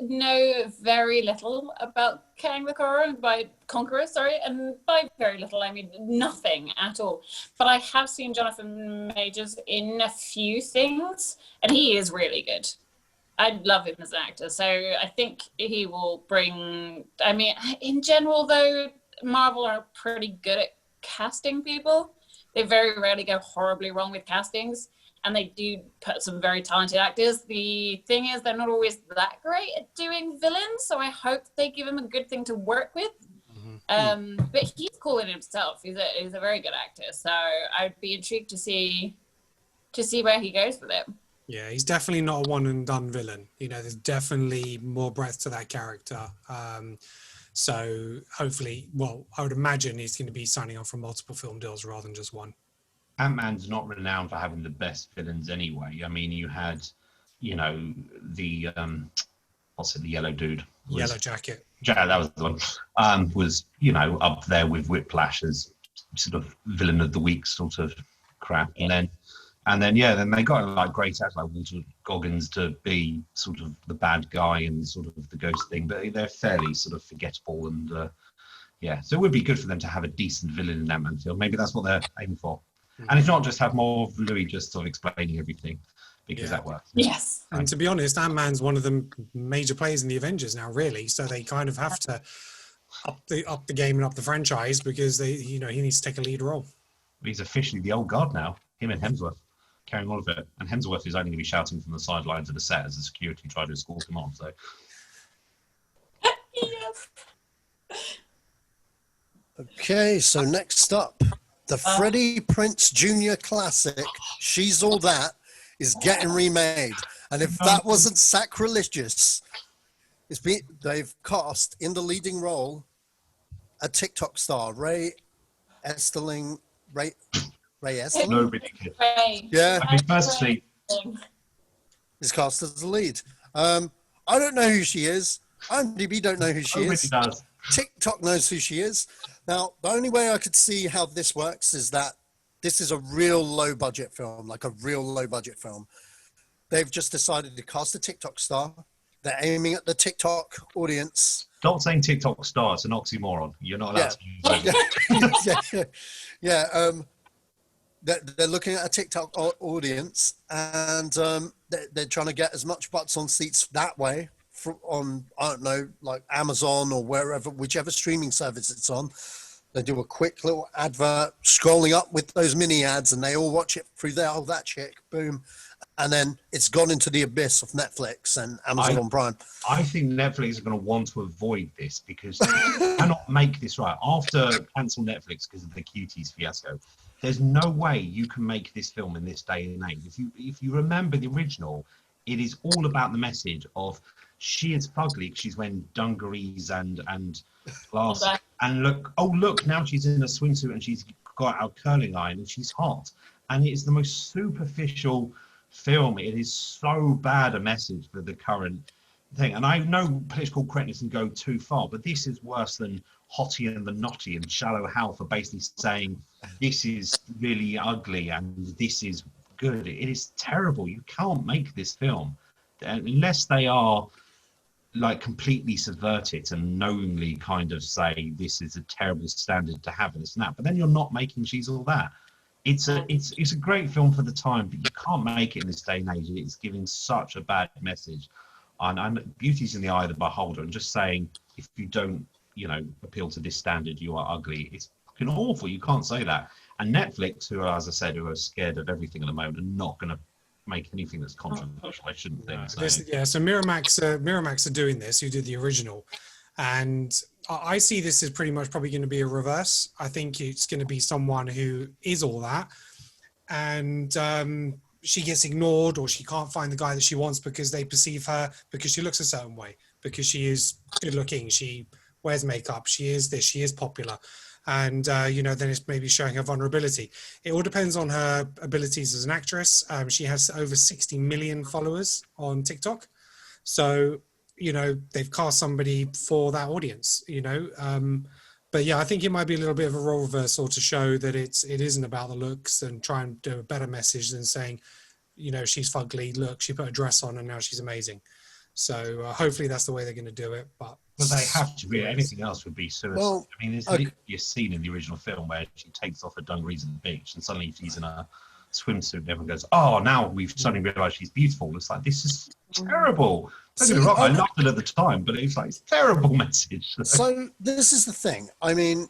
know very little about Kang the Conqueror, and by very little I mean nothing at all. But I have seen Jonathan Majors in a few things, and he is really good. I love him as an actor, so I think he will bring. I mean, in general, though, Marvel are pretty good at casting people. They very rarely go horribly wrong with castings, and they do put some very talented actors. The thing is, they're not always that great at doing villains, so I hope they give him a good thing to work with. But he's cool in himself. He's a very good actor, so I'd be intrigued to see where he goes with it. Yeah, he's definitely not a one and done villain. You know, there's definitely more breadth to that character. So hopefully, I would imagine he's going to be signing on for multiple film deals rather than just one. Ant-Man's not renowned for having the best villains anyway. I mean, you had, the the yellow dude? Yellow Jacket. Yeah, that was the one. Was, up there with Whiplash as sort of villain of the week sort of crap. And then they got like great actors like Walter Goggins to be sort of the bad guy and sort of the ghost thing, but they're fairly sort of forgettable and so it would be good for them to have a decent villain in Ant-Man film. Maybe that's what they're aiming for. And if not, just have more of Louis just sort of explaining everything, because that works. Yes. And to be honest, Ant-Man's one of the major players in the Avengers now, really, so they kind of have to up the game and up the franchise, because he needs to take a lead role. He's officially the old guard now, him and Hemsworth. Carrying all of it, and Hemsworth is only going to be shouting from the sidelines of the set as the security try to escort him on. So, Yes. Okay, so next up, the Freddie Prinze Jr. classic, She's All That, is getting remade. And if that wasn't sacrilegious, they've cast in the leading role a TikTok star, Ray Esterling. Ray Esterling? Nobody cares. Yeah. I mean, firstly, is cast as the lead. I don't know who she is. IMDb don't know who she is. Does. TikTok knows who she is. Now, the only way I could see how this works is that this is a real low budget film, like a real low budget film. They've just decided to cast a TikTok star. They're aiming at the TikTok audience. Stop saying TikTok star. It's an oxymoron. You're not allowed to use it. Yeah. They're looking at a TikTok audience, and they're trying to get as much butts on seats that way on, I don't know, like Amazon or wherever, whichever streaming service it's on. They do a quick little advert scrolling up with those mini ads, and they all watch it through there. Oh, that chick, boom. And then it's gone into the abyss of Netflix and Amazon Prime. I think Netflix are going to want to avoid this because they cannot make this right. After cancel Netflix because of the Cuties fiasco, there's no way you can make this film in this day and age. If you remember the original, it is all about the message of she is fugly. She's wearing dungarees and glasses. And look, now she's in a swimsuit and she's got our curling iron and she's hot. And it is the most superficial film. It is so bad a message for the current thing. And I know political correctness can go too far, but this is worse than Hottie and the Nottie and Shallow Hal for basically saying this is really ugly and this is good. It is terrible. You can't make this film unless they are like completely subvert it and knowingly kind of say this is a terrible standard to have in this and that. But then you're not making She's All That. It's a great film for the time, but you can't make it in this day and age. It's giving such a bad message. And beauty's in the eye of the beholder. And just saying, if you don't, appeal to this standard, you are ugly. It's fucking awful. You can't say that. And Netflix, who are, as I said, who are scared of everything at the moment, are not going to make anything that's controversial. I shouldn't think so. So Miramax are doing this, who did the original. And I see this as pretty much probably going to be a reverse. I think it's going to be someone who is all that, and she gets ignored, or she can't find the guy that she wants because they perceive her because she looks a certain way, because she is good looking, she wears makeup, she is this, she is popular, and then it's maybe showing her vulnerability. It all depends on her abilities as an actress. She has over 60 million followers on TikTok, so they've cast somebody for that audience, but yeah, I think it might be a little bit of a role reversal to show that it isn't about the looks and try and do a better message than saying, she's fugly, look, she put a dress on and now she's amazing. So hopefully that's the way they're going to do it. But they have to be. Anything else would be suicide. Well, I mean, there's literally a scene in the original film where she takes off her dungarees on the beach and suddenly she's in a swimsuit and everyone goes, oh, now we've suddenly realised she's beautiful. It's like, this is terrible. Don't get me wrong, I loved it at the time, but it's like, it's a terrible message. So this is the thing. I mean,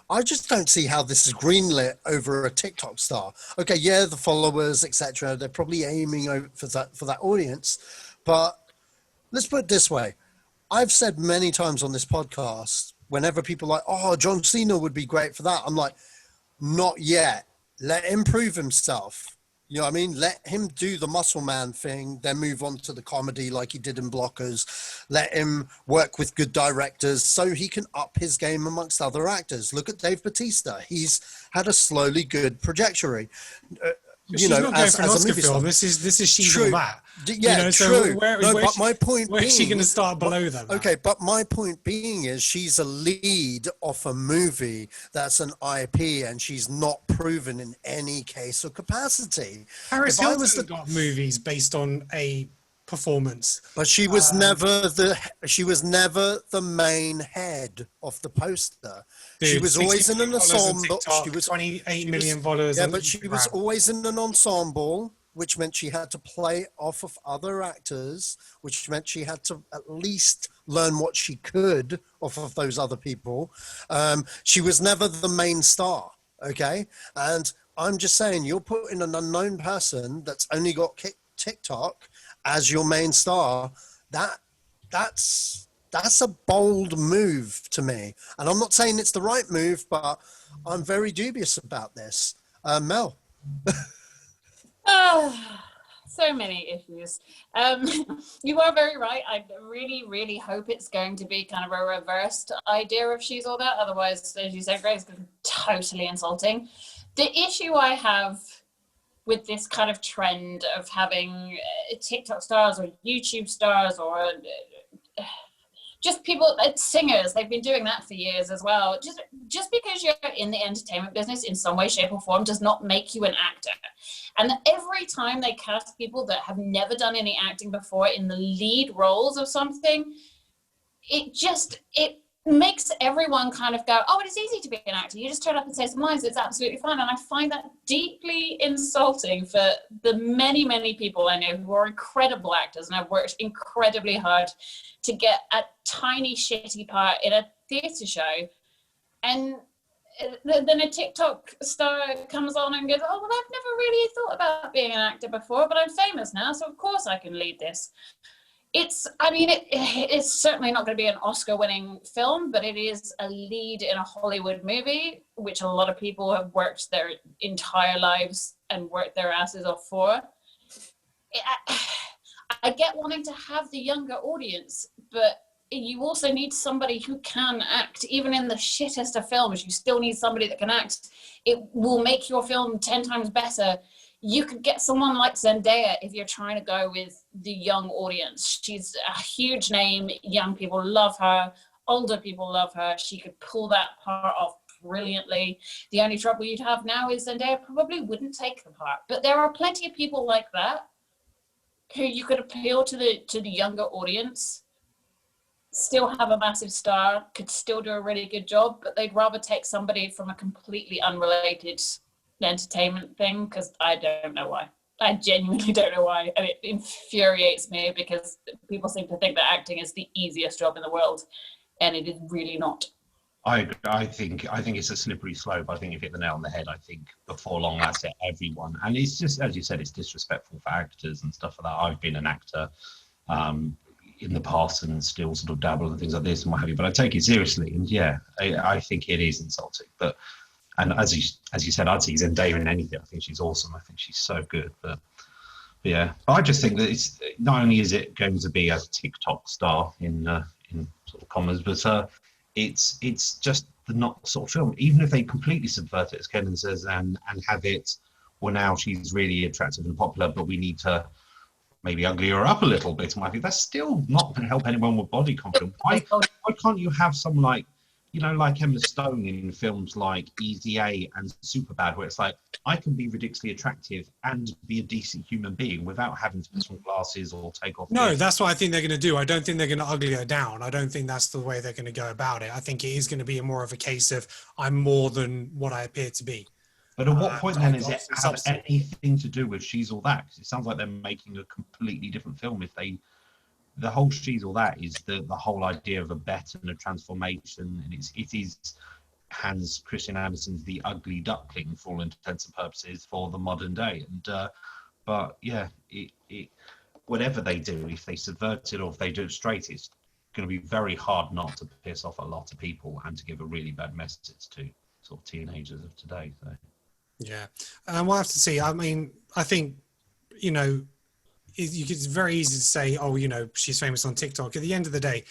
I just don't see how this is greenlit over a TikTok star. Okay, yeah, the followers, etc. They're probably aiming for that audience. But let's put it this way. I've said many times on this podcast, whenever people are like, oh, John Cena would be great for that, I'm like, not yet. Let him prove himself. You know what I mean? Let him do the muscle man thing, then move on to the comedy like he did in Blockers. Let him work with good directors so he can up his game amongst other actors. Look at Dave Bautista. He's had a slowly good trajectory. She's not going for an Oscar film. This is She's All That. Yeah, true. But my point where is she going to start below that? Okay, but my point being is she's a lead off a movie that's an IP, and she's not proven in any case or capacity. Paris Hilton got movies based on a performance, but she was never the main head of the poster. Dude, she was always in an ensemble. She was 28 million followers. Yeah, but she was always in an ensemble, which meant she had to play off of other actors, which meant she had to at least learn what she could off of those other people. She was never the main star, okay? And I'm just saying, you're putting an unknown person that's only got TikTok as your main star. That's that's a bold move to me. And I'm not saying it's the right move, but I'm very dubious about this. Mel. So many issues. You are very right. I really, really hope it's going to be kind of a reversed idea of She's All That. Otherwise, as you said, Greg, it's totally insulting. The issue I have with this kind of trend of having TikTok stars or YouTube stars or just people, singers, they've been doing that for years as well. Just because you're in the entertainment business in some way, shape or form does not make you an actor. And every time they cast people that have never done any acting before in the lead roles of something, it makes everyone kind of go, oh, it is easy to be an actor. You just turn up and say some lines. It's absolutely fine. And I find that deeply insulting for the many, many people I know who are incredible actors and have worked incredibly hard to get a tiny shitty part in a theatre show. And then a TikTok star comes on and goes, oh, well, I've never really thought about being an actor before, but I'm famous now, so of course I can lead this. It's certainly not going to be an Oscar-winning film, but it is a lead in a Hollywood movie, which a lot of people have worked their entire lives and worked their asses off for. I get wanting to have the younger audience, but you also need somebody who can act. Even in the shittest of films, you still need somebody that can act. It will make your film 10 times better. You could get someone like Zendaya if you're trying to go with the young audience. She's a huge name. Young people love her. Older people love her. She could pull that part off brilliantly. The only trouble you'd have now is Zendaya probably wouldn't take the part. But there are plenty of people like that who you could appeal to the younger audience, still have a massive star, could still do a really good job, but they'd rather take somebody from a completely unrelated entertainment thing, because I don't know why. I genuinely don't know why, and it infuriates me because people seem to think that acting is the easiest job in the world, and it is really not. I think it's a slippery slope. I think you've hit the nail on the head. I think before long that's it, everyone. And it's just, as you said, it's disrespectful for actors and stuff like that. I've been an actor in the past and still sort of dabble in things like this and what have you, but I take it seriously. And yeah, I think it is insulting. And as you said, I'd see Zendaya in anything. I think she's awesome. I think she's so good. But yeah, I just think that it's not only is it going to be a TikTok star in sort of commas, but it's just the not sort of film. Even if they completely subvert it, as Kenan says, and have it, well, now she's really attractive and popular, but we need to maybe ugly her up a little bit. And I think that's still not going to help anyone with body confidence. Why can't you have someone like, like Emma Stone in films like Easy A and Superbad, where it's like, I can be ridiculously attractive and be a decent human being without having to put on glasses or take off. No, that's what I think they're going to do. I don't think they're going to ugly her down. I don't think that's the way they're going to go about it. I think it is going to be more of a case of I'm more than what I appear to be. But at what point then is it have anything to do with She's All That? Because it sounds like they're making a completely different film if they... The whole She's All That is the whole idea of a bet and a transformation, and it is Hans Christian Andersen's The Ugly Duckling for all intents and purposes for the modern day. And but yeah, it whatever they do, if they subvert it or if they do it straight, it's going to be very hard not to piss off a lot of people and to give a really bad message to sort of teenagers of today. So yeah, we'll have to see. I mean, I think it's very easy to say, oh, she's famous on TikTok. At the end of the day,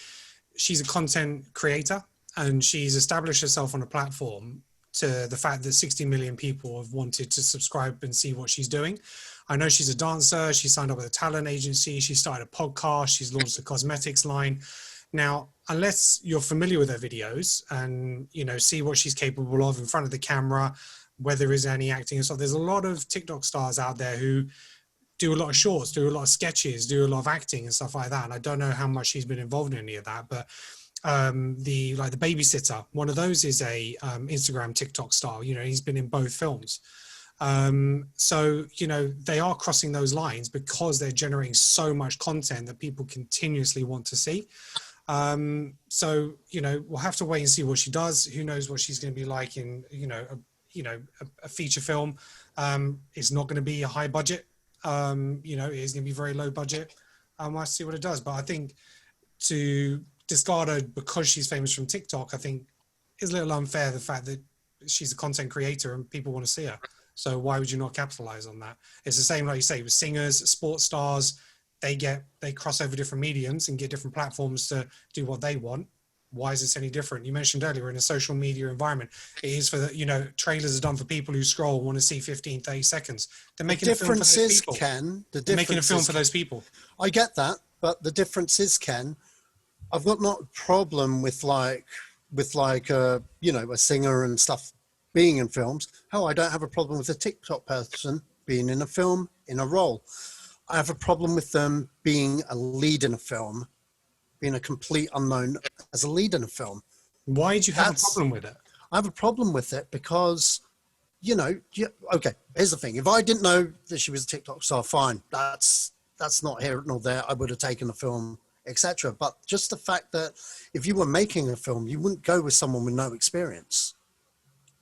she's a content creator and she's established herself on a platform to the fact that 60 million people have wanted to subscribe and see what she's doing. I know she's a dancer. She signed up with a talent agency. She started a podcast. She's launched a cosmetics line. Now, unless you're familiar with her videos and, see what she's capable of in front of the camera, whether there is any acting and stuff, there's a lot of TikTok stars out there who do a lot of shorts, do a lot of sketches, do a lot of acting and stuff like that. And I don't know how much she's been involved in any of that, but the babysitter, one of those is a Instagram TikTok star. He's been in both films. So they are crossing those lines because they're generating so much content that people continuously want to see. So we'll have to wait and see what she does. Who knows what she's going to be like in a feature film. It's not going to be a high budget. It is going to be very low budget. We'll see what it does. But I think to discard her because she's famous from TikTok, I think is a little unfair, the fact that she's a content creator and people want to see her. So why would you not capitalize on that? It's the same, like you say, with singers, sports stars. They cross over different mediums and get different platforms to do what they want. Why is this any different? You mentioned earlier, in a social media environment, it is for the, you know, trailers are done for people who scroll and want to see 15, 30 seconds. They're making a film for those people. They're making a film for those people. I get that, but the difference is, Ken, I've got not a problem with you know, a singer and stuff being in films. Hell, I don't have a problem with a TikTok person being in a film in a role. I have a problem with them being a lead in a film, being a complete unknown as a lead in a film. Why do you have a problem with it? I have a problem with it because, you know, okay, here's the thing. If I didn't know that she was a TikTok star, fine. That's not here nor there. I would have taken the film, etc. But just the fact that if you were making a film, you wouldn't go with someone with no experience.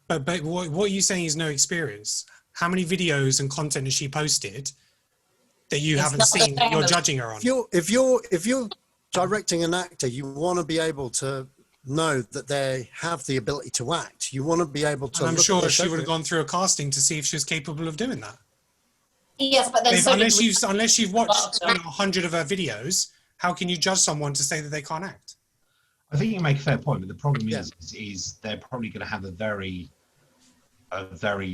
But what are you saying is no experience? How many videos and content has she posted that you haven't seen that you're judging her on? If you're directing an actor, you want to be able to know that they have the ability to act. You want to be able to. And I'm sure she would have gone through a casting to see if she was capable of doing that. Yes, but then unless you've watched 100 of her videos, how can you judge someone to say that they can't act? I think you make a fair point, but the problem is they're probably going to have a very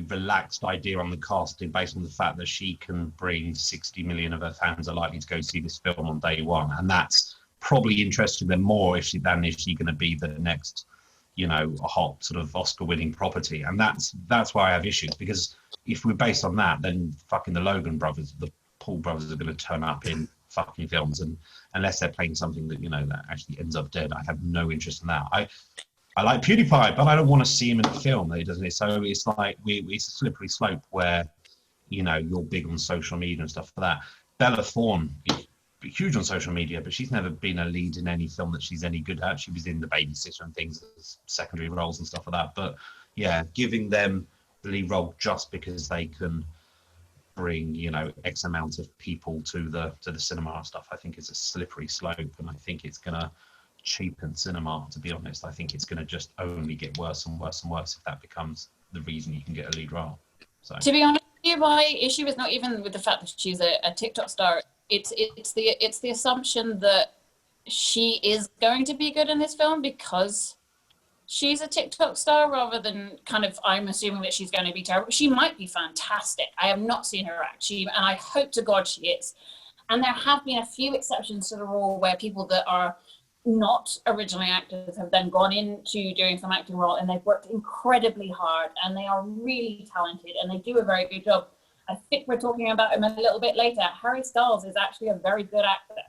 relaxed idea on the casting based on the fact that she can bring 60 million of her fans are likely to go see this film on day one, and that's probably interesting them more than if she's going to be the next, you know, a hot sort of Oscar-winning property. And that's why I have issues, because if we're based on that, then fucking the Logan brothers, the Paul brothers are going to turn up in fucking films, and unless they're playing something that, you know, that actually ends up dead, I have no interest in that. I like PewDiePie, but I don't want to see him in a film that he doesn't. So it's like it's a slippery slope where, you know, you're big on social media and stuff like that. Bella Thorne is huge on social media, but she's never been a lead in any film that she's any good at. She was in The Babysitter and things as secondary roles and stuff like that. But yeah, giving them the lead role just because they can bring, you know, X amount of people to the cinema and stuff, I think is a slippery slope, and I think it's gonna cheapen cinema, to be honest. I think it's going to just only get worse and worse and worse if that becomes the reason you can get a lead role. So, to be honest with you, my issue is not even with the fact that she's a TikTok star. It's the assumption that she is going to be good in this film because she's a TikTok star, rather than kind of I'm assuming that she's going to be terrible. She might be fantastic. I have not seen her act, and I hope to God she is. And there have been a few exceptions to the rule where people that are not originally actors have then gone into doing some acting role, and they've worked incredibly hard and they are really talented and they do a very good job. I think we're talking about him a little bit later. Harry Styles is actually a very good actor,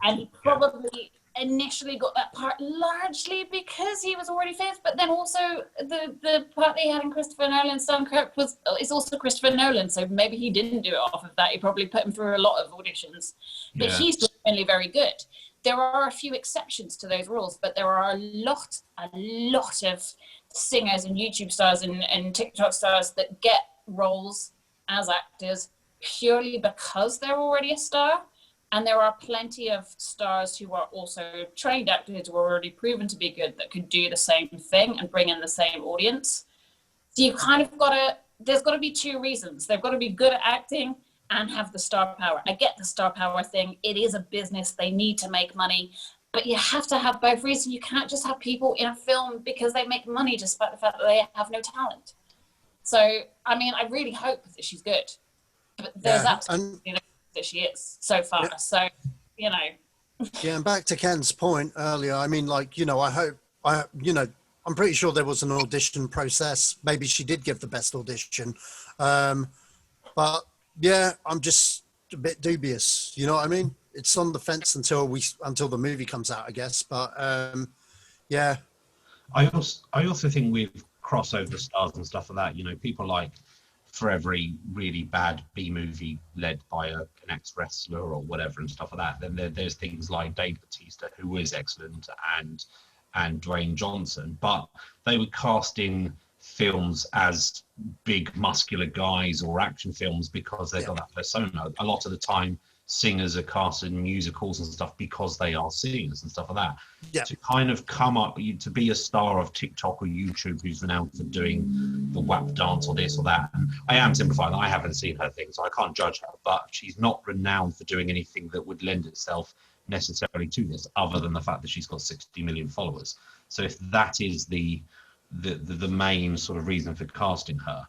and he probably initially got that part largely because he was already famous, but then also the part that he had in Christopher Nolan's Dunkirk is also Christopher Nolan, so maybe he didn't do it off of that. He probably put him through a lot of auditions, but he's genuinely very good. There are a few exceptions to those rules, but there are a lot of singers and YouTube stars and TikTok stars that get roles as actors purely because they're already a star. And there are plenty of stars who are also trained actors who are already proven to be good that could do the same thing and bring in the same audience. So you've kind of there's got to be two reasons. They've got to be good at acting and have the star power. I get the star power thing. It is a business. They need to make money. But you have to have both reasons. You can't just have people in a film because they make money despite the fact that they have no talent. So, I mean, I really hope that she's good. But there's absolutely no that she is so far. Yeah. So, you know. Yeah, and back to Ken's point earlier, I mean, like, you know, I'm pretty sure there was an audition process. Maybe she did give the best audition. But yeah, I'm just a bit dubious. You know what I mean? It's on the fence until the movie comes out, I guess. But yeah. I also think with crossover stars and stuff like that, you know, people like, for every really bad B movie led by an ex-wrestler or whatever and stuff like that, then there's things like Dave Bautista, who is excellent, and Dwayne Johnson, but they would cast in films as big muscular guys or action films because they've got that persona. A lot of the time, singers are cast in musicals and stuff because they are singers and stuff like that. Yeah. To kind of come up, to be a star of TikTok or YouTube who's renowned for doing the WAP dance or this or that. And I am simplifying. I haven't seen her thing, so I can't judge her. But she's not renowned for doing anything that would lend itself necessarily to this, other than the fact that she's got 60 million followers. So if that is the main sort of reason for casting her,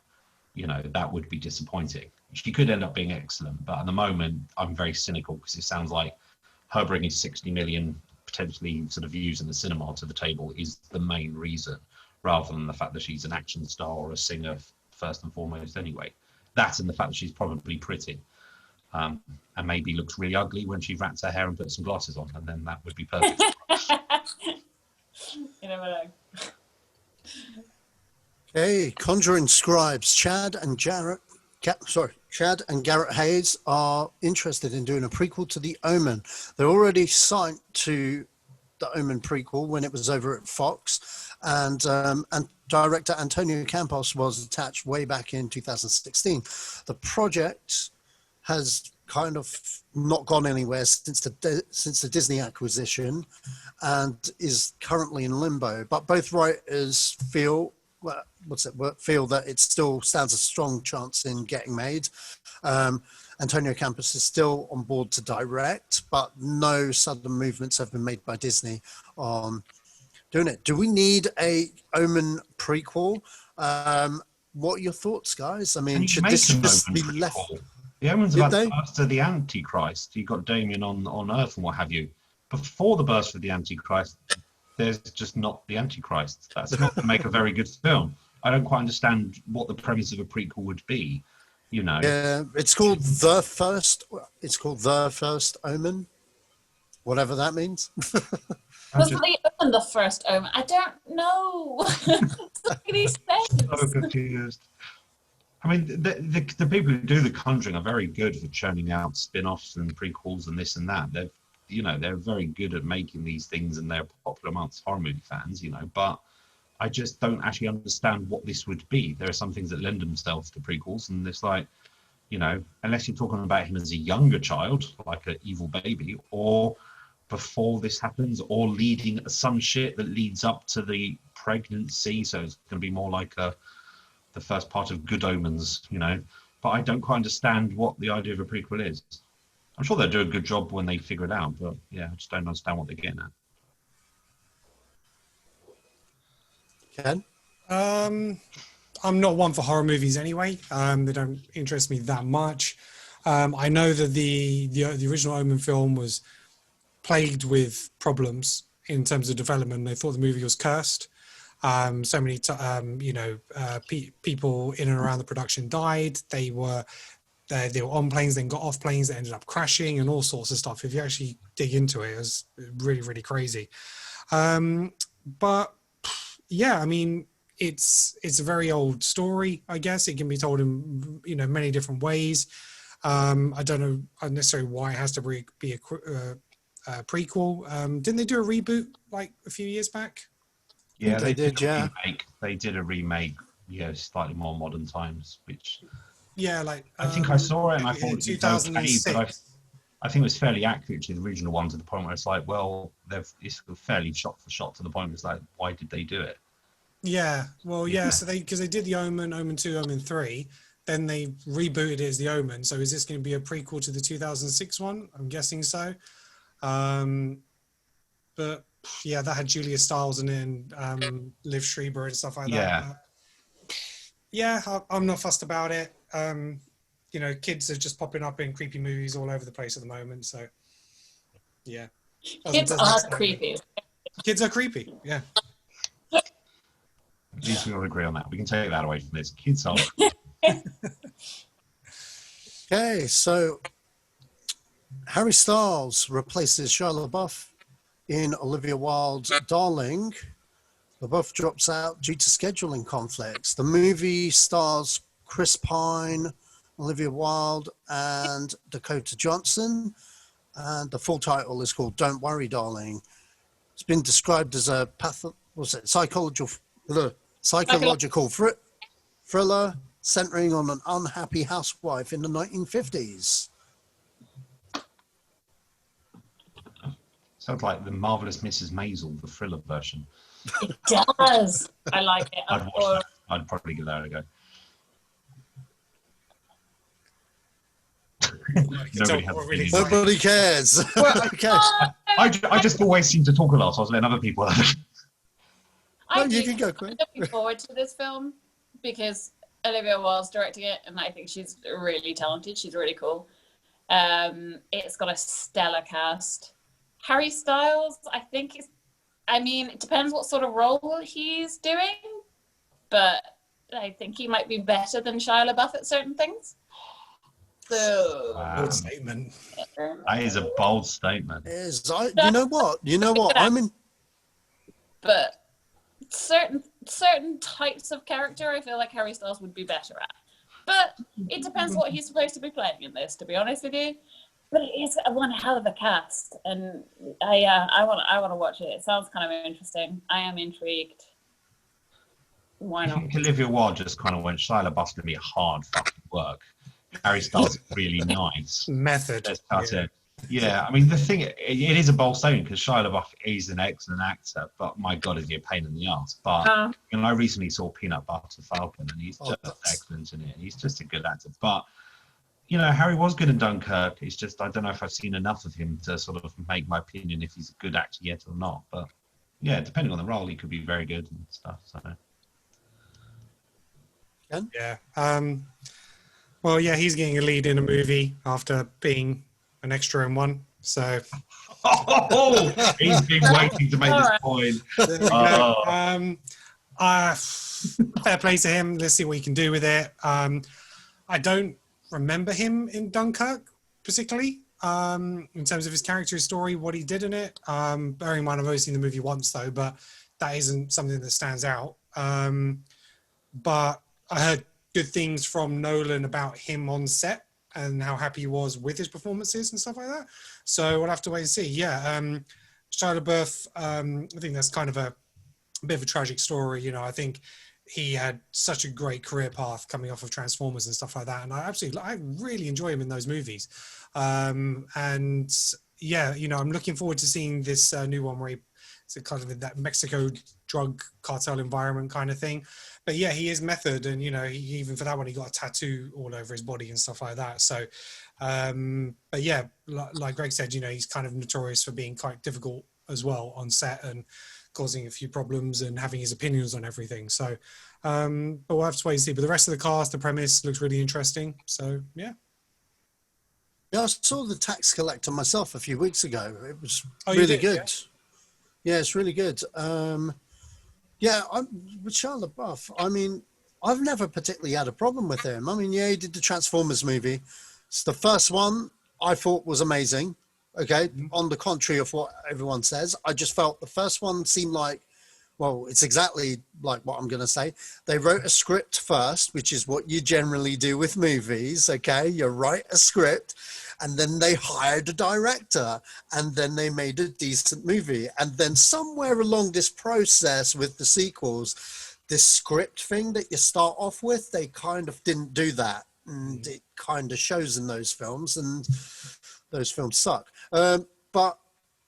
you know, that would be disappointing. She could end up being excellent, but at the moment, I'm very cynical because it sounds like her bringing 60 million potentially sort of views in the cinema to the table is the main reason, rather than the fact that she's an action star or a singer first and foremost anyway. That and the fact that she's probably pretty, and maybe looks really ugly when she wraps her hair and puts some glasses on, and then that would be perfect. You never know. Hey, Conjuring scribes Chad and Garrett Hayes are interested in doing a prequel to The Omen. They're already signed to The Omen prequel when it was over at Fox, and director Antonio Campos was attached way back in 2016. The project has kind of not gone anywhere since the Disney acquisition, and is currently in limbo. But both writers feel that it still stands a strong chance in getting made. Antonio Campos is still on board to direct, but no sudden movements have been made by Disney on doing it. Do we need a Omen prequel? What are your thoughts, guys? I mean, should this just be left? The Omen's about the birth of the Antichrist. You've got Damien on Earth and what have you. Before the birth of the Antichrist, there's just not the Antichrist. That's not going to make a very good film. I don't quite understand what the premise of a prequel would be, you know. Yeah, it's called The First Omen, whatever that means. Wasn't The Omen the first Omen? I don't know. Somebody says. So confused. I mean, the people who do The Conjuring are very good for churning out spin-offs and prequels and this and that. They're very good at making these things, and they're popular amongst horror movie fans, you know, but I just don't actually understand what this would be. There are some things that lend themselves to prequels, and it's like, you know, unless you're talking about him as a younger child, like an evil baby, or before this happens, or leading some shit that leads up to the pregnancy, so it's going to be more like the first part of Good Omens, you know, but I don't quite understand what the idea of a prequel is. I'm sure they'll do a good job when they figure it out, but yeah, I just don't understand what they're getting at. Ken? I'm not one for horror movies anyway. They don't interest me that much. I know that the original Omen film was plagued with problems in terms of development. They thought the movie was cursed. So many people in and around the production died. They were on planes, then got off planes, that ended up crashing, and all sorts of stuff. If you actually dig into it, it was really, really crazy. But yeah, I mean, it's a very old story, I guess. It can be told in, you know, many different ways. I don't know necessarily why it has to be a prequel. Didn't they do a reboot like a few years back? Yeah, they did. Yeah, they did a remake. Yeah, slightly more modern times, which. Yeah, like I think I saw it and I thought it was 2006. okay, but I think it was fairly accurate to the original one, to the point where it's like, well, it's fairly shot for shot, to the point where it's like, why did they do it? Yeah, well, yeah. So because they did the Omen, Omen 2, Omen 3, then they rebooted it as the Omen. So is this going to be a prequel to the 2006 one? I'm guessing so. But yeah, that had Julia Stiles in it and Liv Schreiber and stuff like that. Yeah, I'm not fussed about it. You know, kids are just popping up in creepy movies all over the place at the moment. So yeah, kids are creepy. Kids are creepy. Yeah. At least we all agree on that. We can take that away from this. Kids are. Okay, so Harry Styles replaces Shia LaBeouf in Olivia Wilde's Darling. LaBeouf drops out due to scheduling conflicts. The movie stars Chris Pine, Olivia Wilde, and Dakota Johnson. And the full title is called Don't Worry, Darling. It's been described as a psychological thriller centering on an unhappy housewife in the 1950s. Sounds like the Marvelous Mrs. Maisel, the thriller version. It does. I like it. I'd watch that. I'd probably give that a go. Nobody cares. Okay. I just always seem to talk a lot, so I was letting other people have it. You can go, Quinn. I'm looking forward to this film because Olivia Wilde's directing it, and I think she's really talented. She's really cool. It's got a stellar cast. Harry Styles, I think it depends what sort of role he's doing, but I think he might be better than Shia LaBeouf at certain things. So, bold statement. That is a bold statement. You know what? I'm in. But certain types of character, I feel like Harry Styles would be better at. But it depends what he's supposed to be playing in this, to be honest with you. But it is one hell of a cast, and I want to watch it. It sounds kind of interesting. I am intrigued. Why not? I think Olivia Wilde just kind of went, Shia LaBeouf's going to be hard fucking work. Harry Styles is really nice. Method. Let's cut it. Yeah, I mean, the thing, it is a bold statement because Shia LaBeouf is an excellent actor, but my God, is he a pain in the ass. But I recently saw Peanut Butter Falcon, and he's just excellent in it. He's just a good actor. But, Harry was good in Dunkirk. It's just, I don't know if I've seen enough of him to sort of make my opinion if he's a good actor yet or not. But, yeah, depending on the role, he could be very good and stuff. So. Yeah. Well, yeah, he's getting a lead in a movie after being an extra in one. So he's been waiting to make this point. Fair play to him. Let's see what he can do with it. I don't remember him in Dunkirk particularly in terms of his character, his story, what he did in it. Bearing in mind, I've only seen the movie once though, but that isn't something that stands out. But I heard good things from Nolan about him on set and how happy he was with his performances and stuff like that. So we'll have to wait and see. Yeah, Shia LaBeouf, I think that's kind of a bit of a tragic story. I think he had such a great career path coming off of Transformers and stuff like that. And I really enjoy him in those movies. And yeah, I'm looking forward to seeing this new one where it's kind of in that Mexico drug cartel environment kind of thing. But yeah, he is method, and he, even for that one, he got a tattoo all over his body and stuff like that. So, but yeah, like Greg said, he's kind of notorious for being quite difficult as well on set and causing a few problems and having his opinions on everything. So, but we'll have to wait and see. But the rest of the cast, the premise looks really interesting. So, yeah. Yeah, I saw The Tax Collector myself a few weeks ago. It was really good. Yeah, it's really good. Yeah, with Shia LaBeouf, I mean, I've never particularly had a problem with him. I mean, yeah, he did the Transformers movie. It's the first one I thought was amazing. Okay, on the contrary of what everyone says, I just felt the first one seemed like, well, it's exactly like what I'm going to say. They wrote a script first, which is what you generally do with movies. Okay, you write a script, and then they hired a director, and then they made a decent movie. And then somewhere along this process with the sequels, this script thing that you start off with, they kind of didn't do that. And it kind of shows in those films, and those films suck. But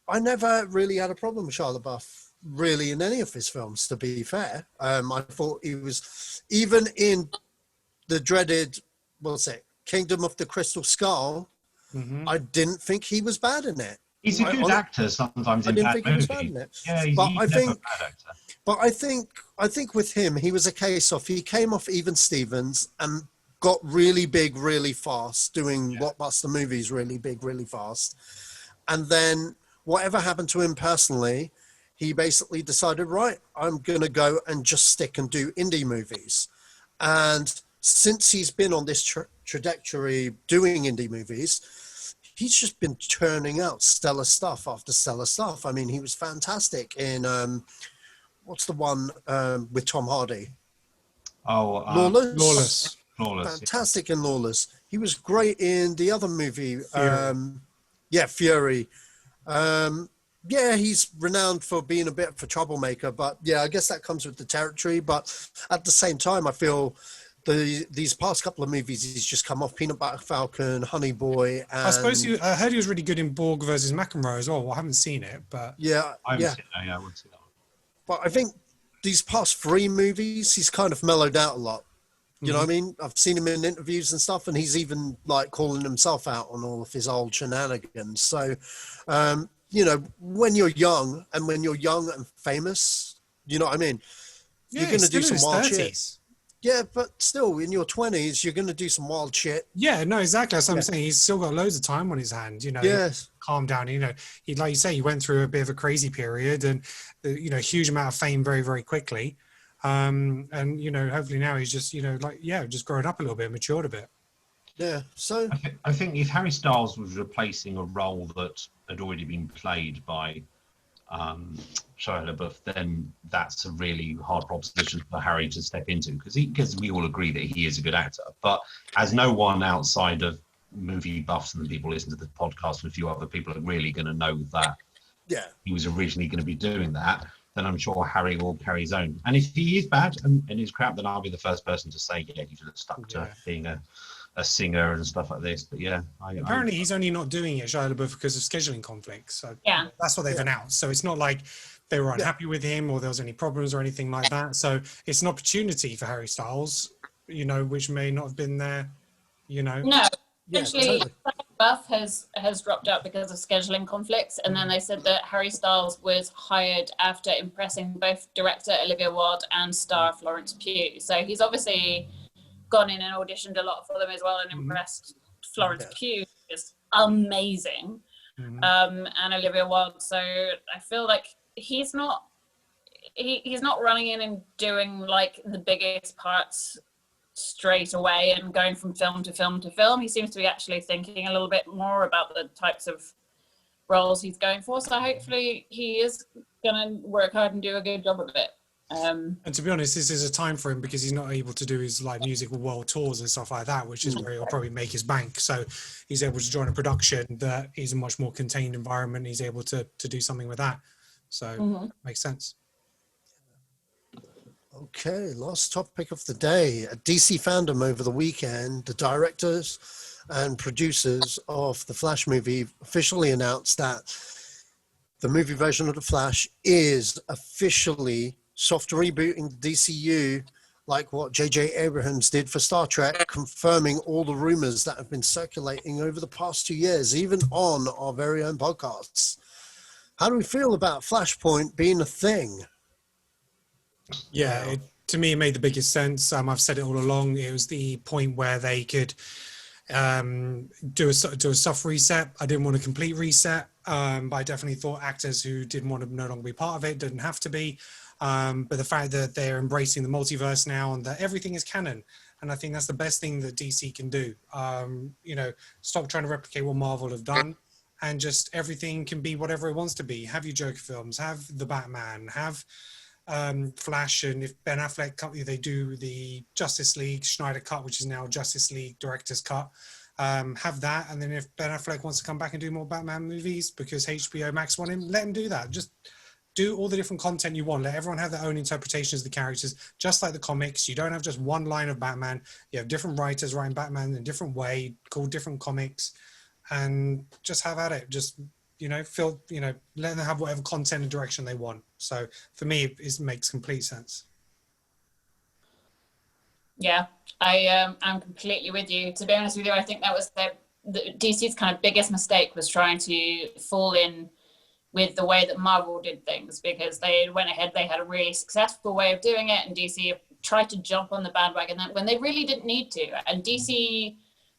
I never really had a problem with Shia LaBeouf, really, in any of his films, to be fair. I thought he was, even in the dreaded, what's it, Kingdom of the Crystal Skull, I didn't think he was bad in it. He's a good actor sometimes in bad movies. Yeah, he's never a bad actor. But I think with him, he was a case of, he came off Even Stevens and got really big really fast, doing blockbuster movies really big really fast. And then whatever happened to him personally, he basically decided, right, I'm going to go and just stick and do indie movies. And since he's been on this trajectory doing indie movies, he's just been churning out stellar stuff after stellar stuff. I mean, he was fantastic in, what's the one with Tom Hardy? Lawless. Fantastic in Lawless. He was great in the other movie, Fury. Yeah, he's renowned for being a bit of a troublemaker, but yeah, I guess that comes with the territory. But at the same time, I feel these past couple of movies, he's just come off Peanut Butter Falcon, Honey Boy, and I suppose I heard he was really good in Borg versus McEnroe as well. Well, I haven't seen it, but yeah, I haven't seen that. Yeah, I would see that one. But I think these past 3 movies, he's kind of mellowed out a lot. You know what I mean? I've seen him in interviews and stuff, and he's even like calling himself out on all of his old shenanigans. So, you know, when you're young and famous, you know what I mean? yeah, You're going to he's do still some in wild his shit. 30s. Yeah, but still, in your 20s, you're going to do some wild shit. Yeah, no, exactly. That's what I'm saying. He's still got loads of time on his hand, you know. Yes. Calm down. You know, he, like you say, he went through a bit of a crazy period and, you know, huge amount of fame very, very quickly. And, you know, hopefully now he's just, you know, like, yeah, just grown up a little bit, matured a bit. Yeah, so... I think if Harry Styles was replacing a role that had already been played by Shia LaBeouf, then that's a really hard proposition for Harry to step into, because we all agree that he is a good actor. But as no one outside of movie buffs and the people listening to the podcast and a few other people are really going to know that he was originally going to be doing that, then I'm sure Harry will carry his own. And if he is bad and is crap, then I'll be the first person to say, yeah, you should have stuck to being a singer and stuff like this. But yeah, apparently he's only not doing it, Shia LaBeouf, because of scheduling conflicts. So yeah, that's what they've announced. So it's not like they were unhappy with him or there was any problems or anything like that. So it's an opportunity for Harry Styles, you know, which may not have been there, you know. No, essentially, Buff has dropped out because of scheduling conflicts, and then they said that Harry Styles was hired after impressing both director Olivia Wilde and star Florence Pugh. So he's obviously gone in and auditioned a lot for them as well and impressed Florence Pugh, is amazing, and Olivia Wilde. So I feel like he's not running in and doing like the biggest parts straight away and going from film to film to film. He seems to be actually thinking a little bit more about the types of roles he's going for. So hopefully he is going to work hard and do a good job of it. And to be honest, this is a time for him because he's not able to do his like musical world tours and stuff like that, which is where he'll probably make his bank. So he's able to join a production that is a much more contained environment. He's able to do something with that. So makes sense. Okay, last topic of the day. A DC fandom over the weekend, the directors and producers of the Flash movie officially announced that the movie version of the Flash is officially soft rebooting the DCU, like what J.J. Abrams did for Star Trek, confirming all the rumors that have been circulating over the past 2 years, even on our very own podcasts. How do we feel about Flashpoint being a thing? Yeah, to me, it made the biggest sense. I've said it all along. It was the point where they could do a soft reset. I didn't want a complete reset, but I definitely thought actors who didn't want to no longer be part of it didn't have to be. But the fact that they're embracing the multiverse now and that everything is canon, and I think that's the best thing that DC can do. You know, stop trying to replicate what Marvel have done, and just everything can be whatever it wants to be. Have your Joker films, have the Batman, have Flash, and if Ben Affleck, they do the Justice League Snyder Cut, which is now Justice League Director's Cut, have that. And then if Ben Affleck wants to come back and do more Batman movies because HBO Max want him, let him do that. Just do all the different content you want. Let everyone have their own interpretations of the characters, just like the comics. You don't have just one line of Batman. You have different writers writing Batman in a different way, called different comics, and just have at it. Just, you know, let them have whatever content and direction they want. So for me, it makes complete sense. Yeah, I'm completely with you. To be honest with you, I think that was the DC's kind of biggest mistake, was trying to fall in with the way that Marvel did things, because they went ahead, they had a really successful way of doing it, and DC tried to jump on the bandwagon when they really didn't need to. And DC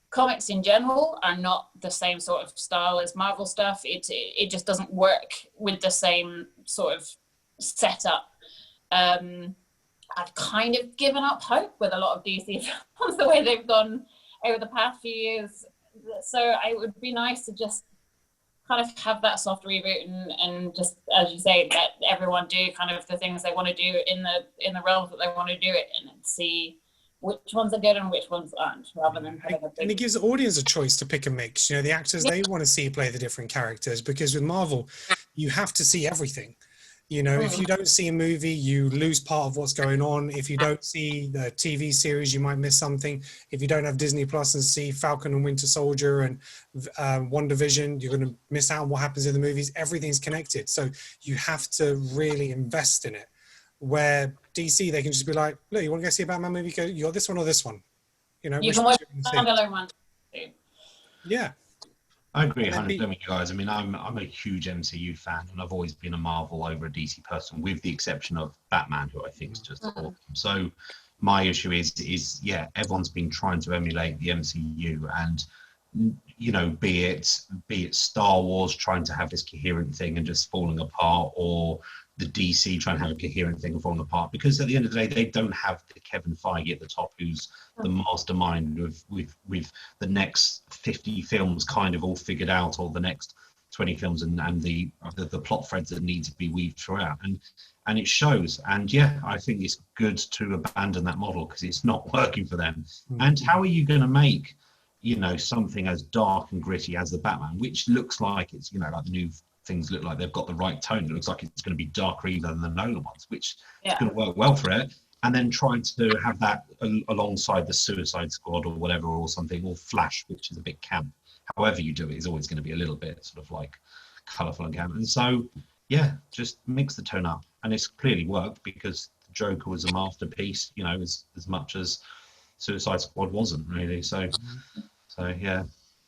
comics in general are not the same sort of style as Marvel stuff. It just doesn't work with the same sort of setup. I've kind of given up hope with a lot of DC films the way they've gone over the past few years. So it would be nice to just kind of have that soft reboot and just, as you say, let everyone do kind of the things they want to do in the realms that they want to do it in, and see which ones are good and which ones aren't, rather than having a big... And it gives the audience a choice to pick a mix. You know, the actors, they want to see play the different characters, because with Marvel, you have to see everything. You know, if you don't see a movie, you lose part of what's going on. If you don't see the TV series, you might miss something. If you don't have Disney Plus and see Falcon and Winter Soldier and WandaVision, you're going to miss out on what happens in the movies. Everything's connected. So you have to really invest in it. Where DC, they can just be like, look, you want to go see a Batman movie? Go, you got this one or this one? You know, You can watch the standalone one. Yeah. I agree 100% with you guys. I mean, I'm a huge MCU fan, and I've always been a Marvel over a DC person, with the exception of Batman, who I think is just awesome. So my issue is yeah, everyone's been trying to emulate the MCU, and you know, be it Star Wars trying to have this coherent thing and just falling apart, or the DC trying to have a coherent thing and falling apart, because at the end of the day, they don't have the Kevin Feige at the top, who's the mastermind with the next 50 films kind of all figured out, or the next 20 films, and the plot threads that need to be weaved throughout, and it shows. And yeah, I think it's good to abandon that model because it's not working for them. And how are you going to make, you know, something as dark and gritty as the Batman, which looks like it's, you know, like the new things look like they've got the right tone. It looks like it's going to be darker even than the Nolan ones, which is going to work well for it. And then trying to have that alongside the Suicide Squad or whatever, or something, or Flash, which is a bit camp. However you do it is always going to be a little bit sort of like colourful and camp. And so, yeah, just mix the tone up. And it's clearly worked because the Joker was a masterpiece, you know, as much as Suicide Squad wasn't really. So yeah.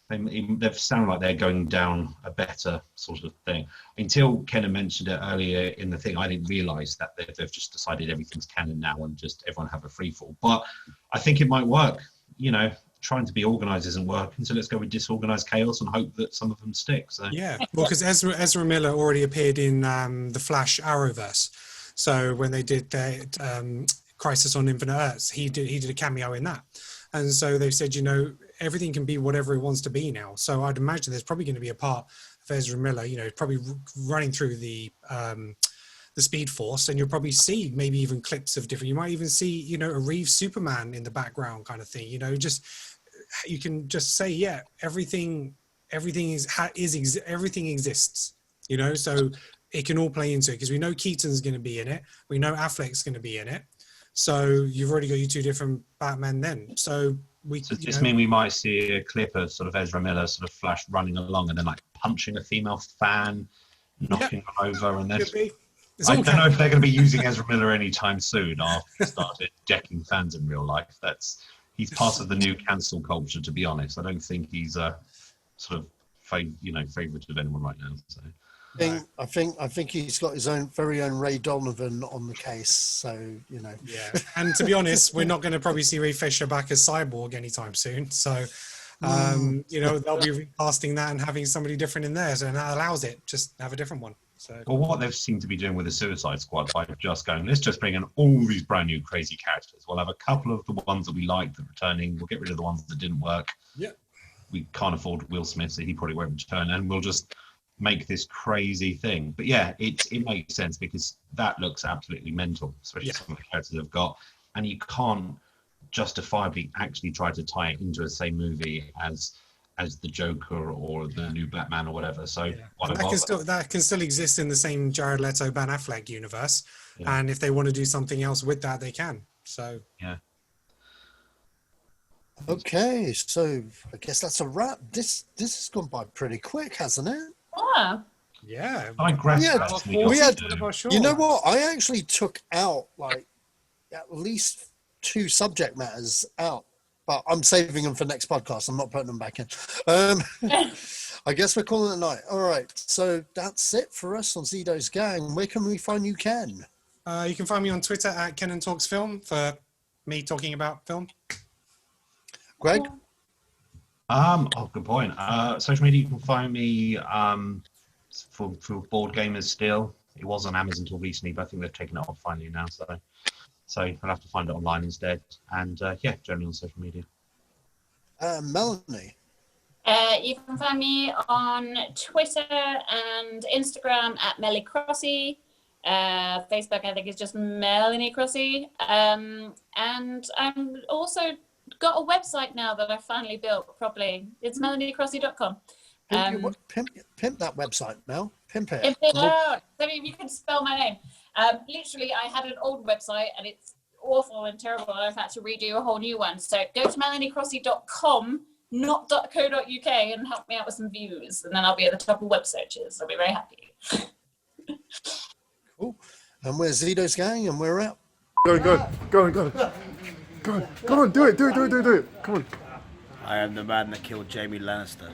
They sound like they're going down a better sort of thing. Until Kenan mentioned it earlier in the thing, I didn't realise that they've just decided everything's canon now and just everyone have a free fall. But I think it might work. You know, trying to be organised isn't working, so let's go with disorganised chaos and hope that some of them stick. So yeah, well, because Ezra Miller already appeared in the Flash Arrowverse. So when they did their Crisis on Infinite Earths, he did a cameo in that. And so they've said, you know, everything can be whatever it wants to be now. So I'd imagine there's probably going to be a part of Ezra Miller, you know, probably running through the Speed Force, and you'll probably see maybe even clips of different. You might even see, you know, a Reeves Superman in the background kind of thing. You know, just you can just say, yeah, everything exists. You know, so it can all play into it because we know Keaton's going to be in it. We know Affleck's going to be in it. So you've already got your two different Batman then. So does this mean we might see a clip of sort of Ezra Miller sort of Flash running along and then like punching a female fan, knocking her over, and then I don't know if they're going to be using Ezra Miller anytime soon after he started decking fans in real life. He's part of the new cancel culture, to be honest. I don't think he's a sort of favourite of anyone right now. So. I think he's got his very own Ray Donovan on the case. So, you know. Yeah. And to be honest, we're not going to probably see Ray Fisher back as Cyborg anytime soon. So, you know, they'll be recasting that and having somebody different in there. So that allows it. Just have a different one. So. Well, what they've seemed to be doing with the Suicide Squad by just going, let's just bring in all these brand new crazy characters. We'll have a couple of the ones that we liked that returning. We'll get rid of the ones that didn't work. Yeah. We can't afford Will Smith, so he probably won't return. And we'll just make this crazy thing. But yeah, it makes sense because that looks absolutely mental, especially some of the characters they've got. And you can't justifiably actually try to tie it into the same movie as the Joker or the new Batman or whatever. So that can still exist in the same Jared Leto, Ben Affleck universe. Yeah. And if they want to do something else with that, they can. So yeah. Okay, so I guess that's a wrap. This has gone by pretty quick, hasn't it? Yeah. You know what? I actually took out like at least 2 subject matters out, but I'm saving them for next podcast. I'm not putting them back in. I guess we're calling it a night. All right. So that's it for us on Zedos Gang. Where can we find you, Ken? You can find me on Twitter at Kenan Talks Film for me talking about film. Greg? Good point. Social media, you can find me for Board Gamers still. It was on Amazon until recently, but I think they've taken it off finally now. So I'll have to find it online instead. And generally on social media. Melanie? You can find me on Twitter and Instagram at Melanie Crossey. Facebook, I think, is just Melanie Crossey. And I'm also got a website now that I finally built properly. It's melaniecrossey.com. Pimp that website, Mel. Pimp it. Pimp it out. I mean, you can spell my name. Literally, I had an old website and it's awful and terrible, and I've had to redo a whole new one. So go to melaniecrossey.com, not .co.uk, and help me out with some views, and then I'll be at the top of web searches. I'll be very happy. Cool. And we're Zedos Gang, and we're out. Go on, do it. Come on. I am the man that killed Jamie Lannister.